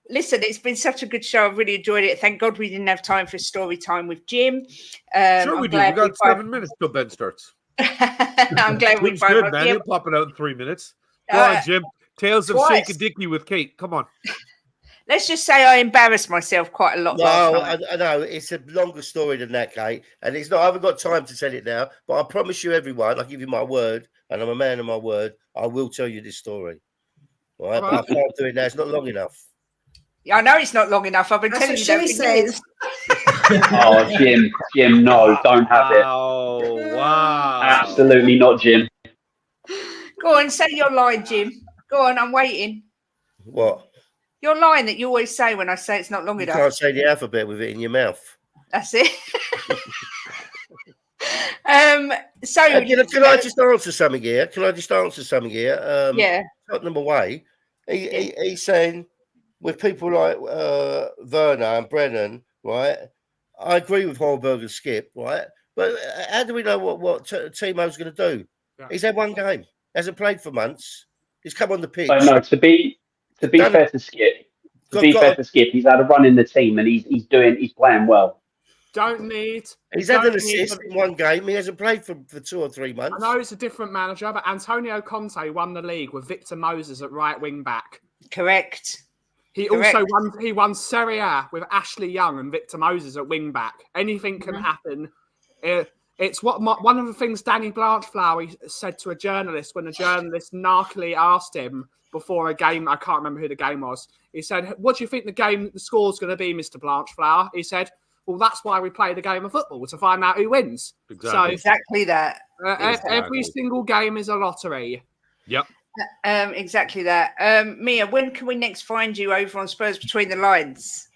Listen, it's been such a good show. I've really enjoyed it. Thank God we didn't have time for story time with Jim. Sure, I'm we do. We glad got both- 7 minutes till Ben starts. I'm glad we Jim's both good, man. yeah, He'll pop it out in 3 minutes. Go Uh, on, Jim. Tales of twice. Shake a Dicky with Kate. Come on. Let's just say I embarrassed myself quite a lot last No, night. I know it's a longer story than that, Kate, and it's not. I haven't got time to tell it now, but I promise you, everyone, I give you my word, and I'm a man of my word. I will tell you this story. All right, but I can't do it now. It's not long enough. I know it's not long enough. I've been That's telling what you that she for says. years. Oh, Jim, no, don't have it. Oh, wow. Absolutely not, Jim. Go on, say your line, Jim. Go on, I'm waiting. What? Your line that you always say when I say it's not long You enough. can't say the alphabet with it in your mouth. That's it. So Can I just answer something here? Can I just answer something here? yeah. Tottenham away. He's saying with people like Werner and Brennan, right? I agree with Holberg and Skip, right? But how do we know what Timo's going to do? Yeah. He's had one game, hasn't played for months. He's come on the pitch. But no, to be Done- fair to Skip, he's had a run in the team and he's playing well. Don't need. He's had don't an need assist the- in one game. He hasn't played for 2 or 3 months. I know it's a different manager, but Antonio Conte won the league with Victor Moses at right wing back. Correct. He Correct. also won Serie A with Ashley Young and Victor Moses at wing back. Anything can happen. It's one of the things Danny Blanchflower said to a journalist when a journalist narkily asked him before a game. I can't remember who the game was. He said, "What do you think the score's going to be, Mr. Blanchflower?" He said, "Well, that's why we play the game of football, to find out who wins." Exactly. Exactly that. Every single game is a lottery. Yep. Exactly that. Mia, when can we next find you over on Spurs Between the Lines?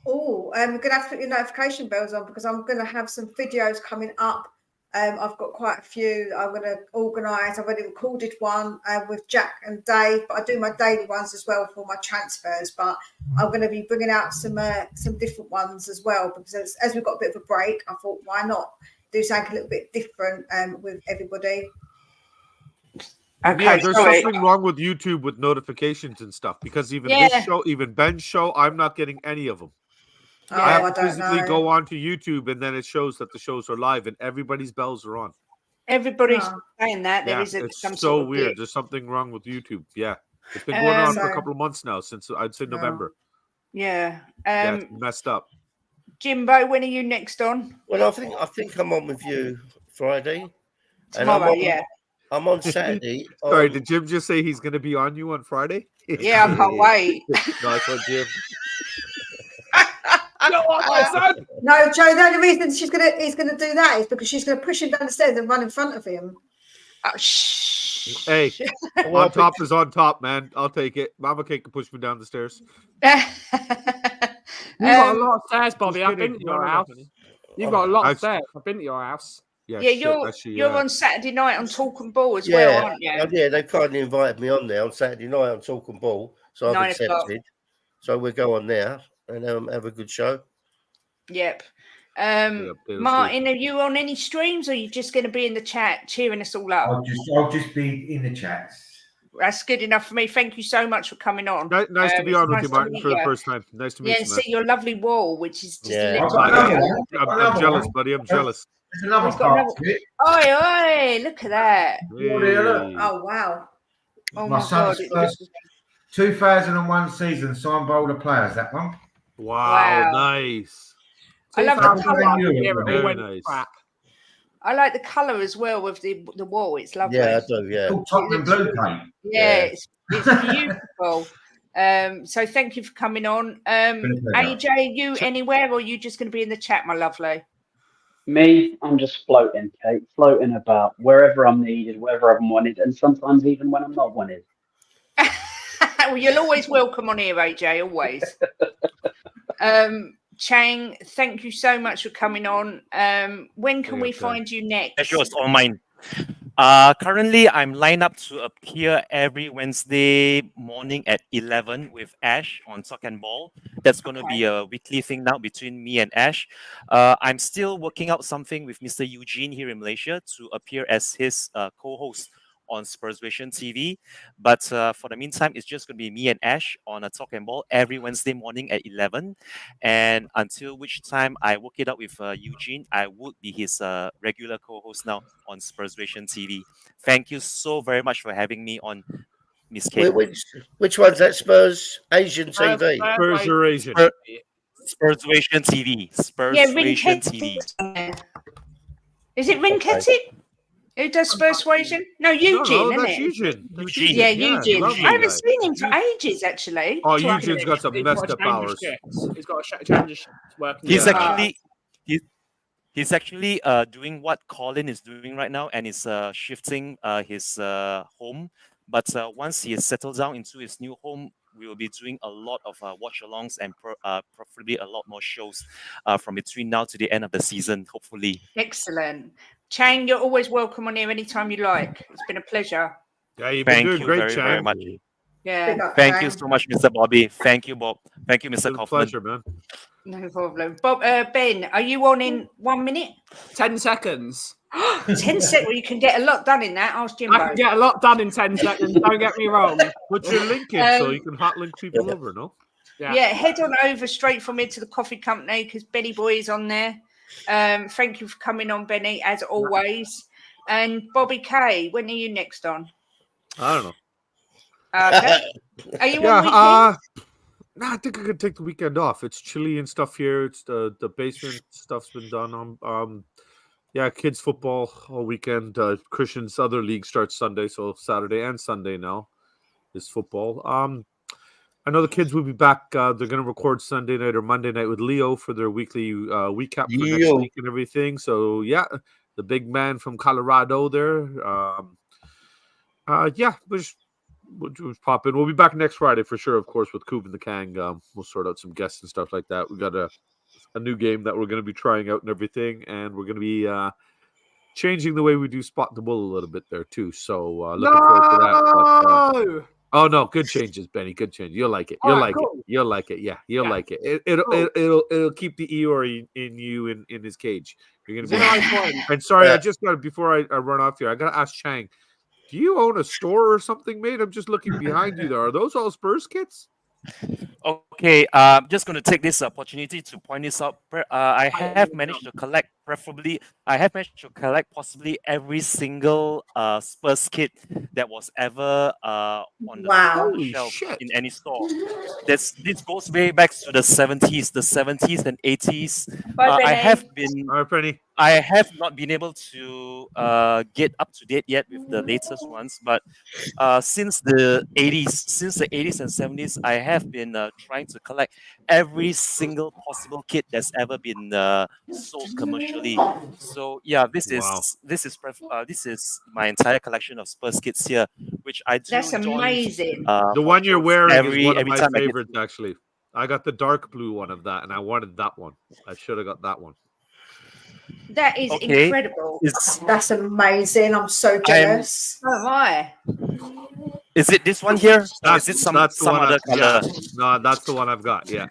Oh, we're going to have to put your notification bells on because I'm going to have some videos coming up. I've got quite a few I'm going to organise. I've already recorded one with Jack and Dave, but I do my daily ones as well for my transfers. But I'm going to be bringing out some different ones as well because as we've got a bit of a break, I thought, why not do something a little bit different with everybody? Okay, Yeah, there's sorry. something wrong with YouTube with notifications and stuff because even Yeah. this show, even Ben's show, I'm not getting any of them. Oh, I have I to don't physically know. go onto YouTube and then it shows that the shows are live and everybody's bells are on. Everybody's Oh. saying that. There Yeah, is it's some so sort of weird. glitch. There's something wrong with YouTube. Yeah, it's been going on for a So- couple of months now since I'd say November. Yeah. Yeah, it's messed up. Jimbo, when are you next on? Well, I think I'm on with you Friday. Tomorrow, I'm on, yeah. I'm on Saturday. Sorry, on- did Jim just say he's going to be on you on Friday? Yeah, I can't wait. Nice one, Jim. No, Joe. The only reason he's gonna do that is because she's gonna push him down the stairs and run in front of him. Oh, shh. Hey, Well, on top is on top, man. I'll take it. Mama Kate can push me down the stairs. You've got a Um, lot of stairs, Bobby. I've been to your house. You've got a lot of stairs. I've been to your house. Yeah, yeah, shit, you're on Saturday night on Talk and Ball as yeah, well, aren't you? yeah, they kindly invited me on there on Saturday night on Talk and Ball, so I've 9 o'clock. accepted. So we'll go on there and have a good show. Yep. Taylor Martin, are you on any streams or are you just going to be in the chat cheering us all up? I'll just be in the chats. That's good enough for me. Thank you so much for coming on. Nice to be it's on with nice you, to Martin, meet for the you. first time. Nice to meet Yeah, you, and man. see your lovely wall, which is just Yeah. lit. I'm jealous, buddy. I'm jealous. There's another He's got part to it. Oi, look at that. Hey. Oh wow! Oh My my son's God. It first- looks- 2001 season, signed by all the players, that one. Wow, Wow. nice. I love the 2001, colour. you. yeah, it all Very went nice. crap. I like the colour as well with the wall. It's lovely. Yeah, I do. Yeah, Called Tottenham Blue Paint. Yeah, it's beautiful. So thank you for coming on. Been a pleasure. AJ, you anywhere or are you just going to be in the chat, my lovely? Me, I'm just floating, Kate, floating about wherever I'm needed, wherever I'm wanted, and sometimes even when I'm not wanted. Well, you're always welcome on here, AJ, always. Chang, thank you so much for coming on. When can we Okay. find you next? Pleasure was all mine. Currently, I'm lined up to appear every Wednesday morning at 11 with Ash on Talk and Ball. That's going to be a weekly thing now between me and Ash. I'm still working out something with Mr. Eugene here in Malaysia to appear as his co-host on Spursvision TV. But for the meantime, it's just going to be me and Ash on a Talk and Ball every Wednesday morning at 11. And until which time I work it out with Eugene, I would be his regular co-host now on Spursvision TV. Thank you so very much for having me on, Miss Kate. which one's that? Spurs Asian TV. Spurs are Asian. Spursvision TV. Yeah, Spursvision Rinketti. TV. Is it Rinketti? Who does Persuasion? No, Eugene, isn't that's it? Eugene. That's Eugene. Yeah, Eugene. lovely I haven't guy. seen him for ages, actually. Oh, So I Eugene's can- got some he's messed got up a change of hours. shifts. He's got a change of shifts working. He's Yeah. actually he's actually doing what Colin is doing right now, and is shifting his home. But once he is settled down into his new home, we will be doing a lot of watch-alongs and preferably a lot more shows from between now to the end of the season, hopefully. Excellent. Chang, you're always welcome on here anytime you like. It's been a pleasure. Yeah, you've been Thank doing you great, very, Chang. very much. Yeah, Thank you so much, Mr. Bobby. Thank you, Bob. Thank you, It's Mr. been a Kaufman. pleasure, man. no problem. Bob, Ben, are you on in 1 minute? 10 seconds. 10 seconds. Well, you can get a lot done in that. Ask Jimbo. I can get a lot done in 10 seconds. Don't get me wrong. Put your link in so you can hot link people over, no? Yeah, head on over straight from here to the coffee company because Benny Boy is on there. Thank you for coming on, Benny, as always. And Bobby K, when are you next on? I don't know. Okay. Are you on weekend? Nah, I think I could take the weekend off. It's chilly and stuff here. It's the basement stuff's been done. Yeah, kids football all weekend. Christian's other league starts Sunday, so Saturday and Sunday now is football. I know the kids will be back. They're going to record Sunday night or Monday night with Leo for their weekly recap for next week and everything. So yeah, the big man from Colorado there. We'll pop in. We'll be back next Friday for sure, of course, with Coop and the Kang. We'll sort out some guests and stuff like that. We got a new game that we're going to be trying out and everything, and we're going to be changing the way we do Spot the Bull a little bit there too. So looking forward to that. But, oh no, good changes, Benny. Good change. You'll like it. You'll like it. You'll like it. Yeah, you'll like it. It'll keep the Eeyore in you in his cage. You're gonna be. And sorry, I just got before I run off here. I gotta ask Chang. Do you own a store or something, mate? I'm just looking behind you there. Are those all Spurs kits? Okay, I'm just going to take this opportunity to point this out. I have managed to collect possibly every single Spurs kit that was ever on the shelf in any store. This goes way back to the 70s and 80s. I have not been able to get up to date yet with the latest ones, but since the 80s and 70s, I have been trying to collect every single possible kit that's ever been sold commercially. So yeah, this is my entire collection of Spurs kits here, which I do. That's amazing. The one you're wearing is one of my favorites, actually. I got the dark blue one of that, and I wanted that one. I should have got that one. That is incredible. That's amazing. I'm so jealous. Why? Is it this one here? Or is it some other color? Yeah. No, that's the one I've got. Yeah.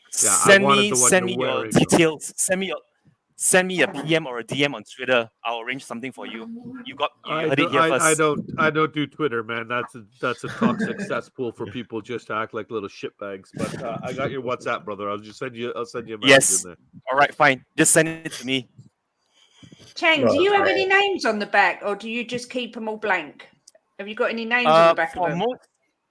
Send me your details. Send me a PM or a DM on Twitter. I'll arrange something for you. You heard it here first. I don't do Twitter, man. That's a toxic cesspool for people just to act like little shitbags. But I got your WhatsApp, brother. I'll send you a message in there. All right, fine. Just send it to me. Chang, do you have any names on the back, or do you just keep them all blank? Have you got any names on the back of them?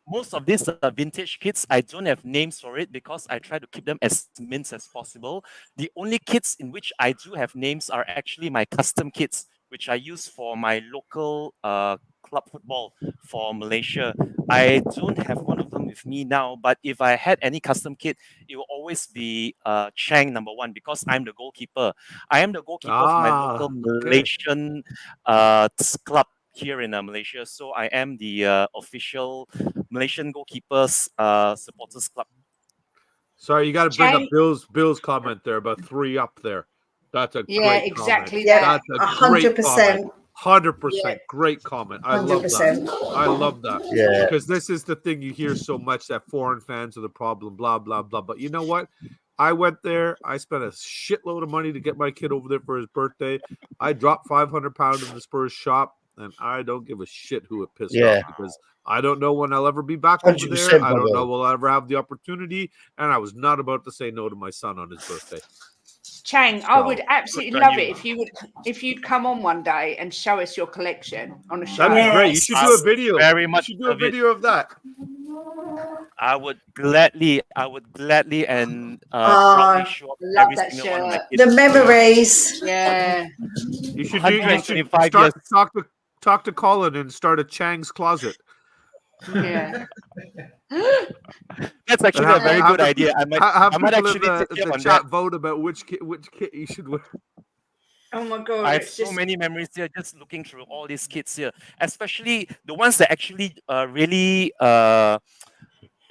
Most of these vintage kits, I don't have names for it because I try to keep them as mint as possible. The only kits in which I do have names are actually my custom kits, which I use for my local club football for Malaysia. I don't have one of them with me now, but if I had any custom kit, it will always be Chang #1 because I'm the goalkeeper. I am the goalkeeper for my local Malaysian club here in Malaysia, so I am the official Malaysian goalkeepers supporters club. Sorry, you got to bring up Bill's comment there about 3 up there. That's a great exactly. Comment. Yeah, that's a 100%. 100% great comment. I love that. I love that. Yeah. Because this is the thing you hear so much that foreign fans are the problem, blah, blah, blah. But you know what? I went there. I spent a shitload of money to get my kid over there for his birthday. I dropped £500 in the Spurs shop. And I don't give a shit who it pissed off because I don't know when I'll ever be back over there. I don't know will I ever have the opportunity. And I was not about to say no to my son on his birthday. Chang, I would absolutely love it if you'd come on one day and show us your collection on a show. That'd be great. You should do a video. Very much. You should do a video of that. I would gladly and proudly show up every single one of my kids. The memories. Yeah. You should talk to Colin and start a Chang's Closet. Yeah. That's actually a very good idea. I might actually the chat vote about which kit you should wear. Oh my god! I have so many memories here just looking through all these kits here, especially the ones that actually really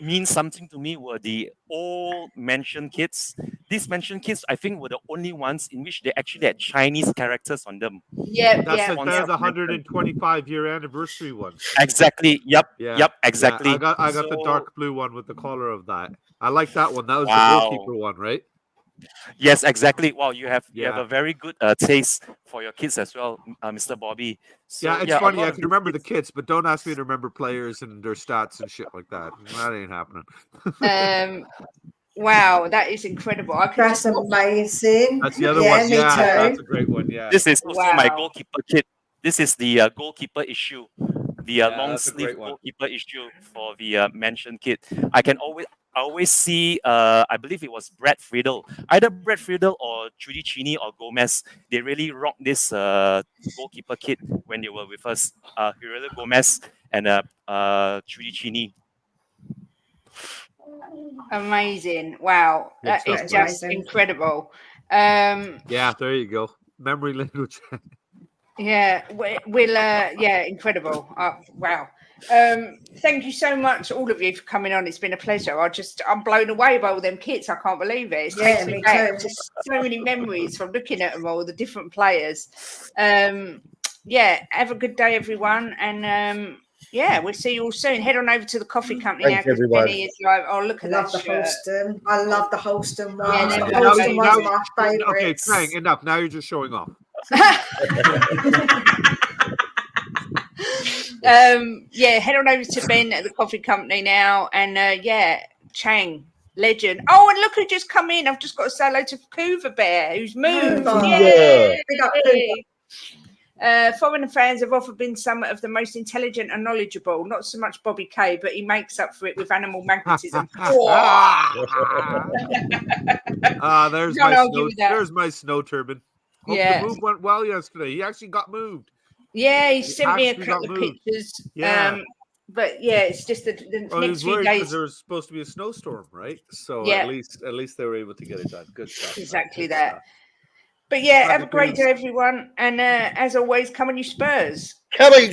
mean something to me were the old mansion kits. These mansion kits, I think, were the only ones in which they actually had Chinese characters on them. Yeah, they're the 125-year anniversary ones. Exactly. Yep. Exactly. Yeah. I got the dark blue one with the collar of that. I like that one. That was the goalkeeper one, right? Yes, exactly. Wow, you have Yeah. a very good taste for your kids as well, Mr. Bobby. So, Yeah, it's a funny. lot I of can your remember the kids- kids, but don't ask me to remember players and their stats and shit like that. That ain't happening. Wow, that is incredible. I could That's just watch- amazing. That's the other Yeah, one. me Yeah, too. that's a great one. Yeah. This is also my Wow. goalkeeper kit. This is the goalkeeper issue, the long that's a sleeve great one. goalkeeper issue for the mentioned kit. I always see. I believe it was Brad Friedel, either Brad Friedel or Judy Cheney or Gomez. They really rocked this goalkeeper kit when they were with us. Hirela Gomez and Judy Cheney. Amazing. Wow. Good That stuff, is man. just incredible. Yeah, there you go. Memory language. Yeah, incredible. Wow. Thank you so much, all of you, for coming on. It's been a pleasure. I'm blown away by all them kits. I can't believe it. It's Yeah, takes me me back too. to so many memories from looking at them all, the different players. Yeah, have a good day, everyone. And yeah, we'll see you all soon. Head on over to the coffee company Thanks, now, because everyone. Benny is like, oh, look I at love that the shirt. Holston. I love the Holston ones. Yeah, the now Holston you- ones are my Okay, favourites. Frank, enough. Now you're just showing off. Yeah, head on over to Ben at the coffee company now, and yeah, Chang, legend. Oh, and look who just come in. I've just got to say hello to Couva Bear, who's moved. Couva. Yay! Big up Couva. Foreigner fans have often been some of the most intelligent and knowledgeable. Not so much Bobby Kay, but he makes up for it with animal magnetism. There's Can't my argue snow. with that. There's my snow turban. Hope Yeah. the move went well yesterday. He actually got moved. Yeah, he sent me a actually got couple of moved. pictures. Yeah. But yeah, it's just the Well, he next was few worried days. because there was supposed to be a snowstorm, right? So Yeah. at least they were able to get it done. Good stuff. man. Exactly Good that. stuff. But yeah, Glad have a to great do day, everyone. And as always, come on, you Spurs. Come on,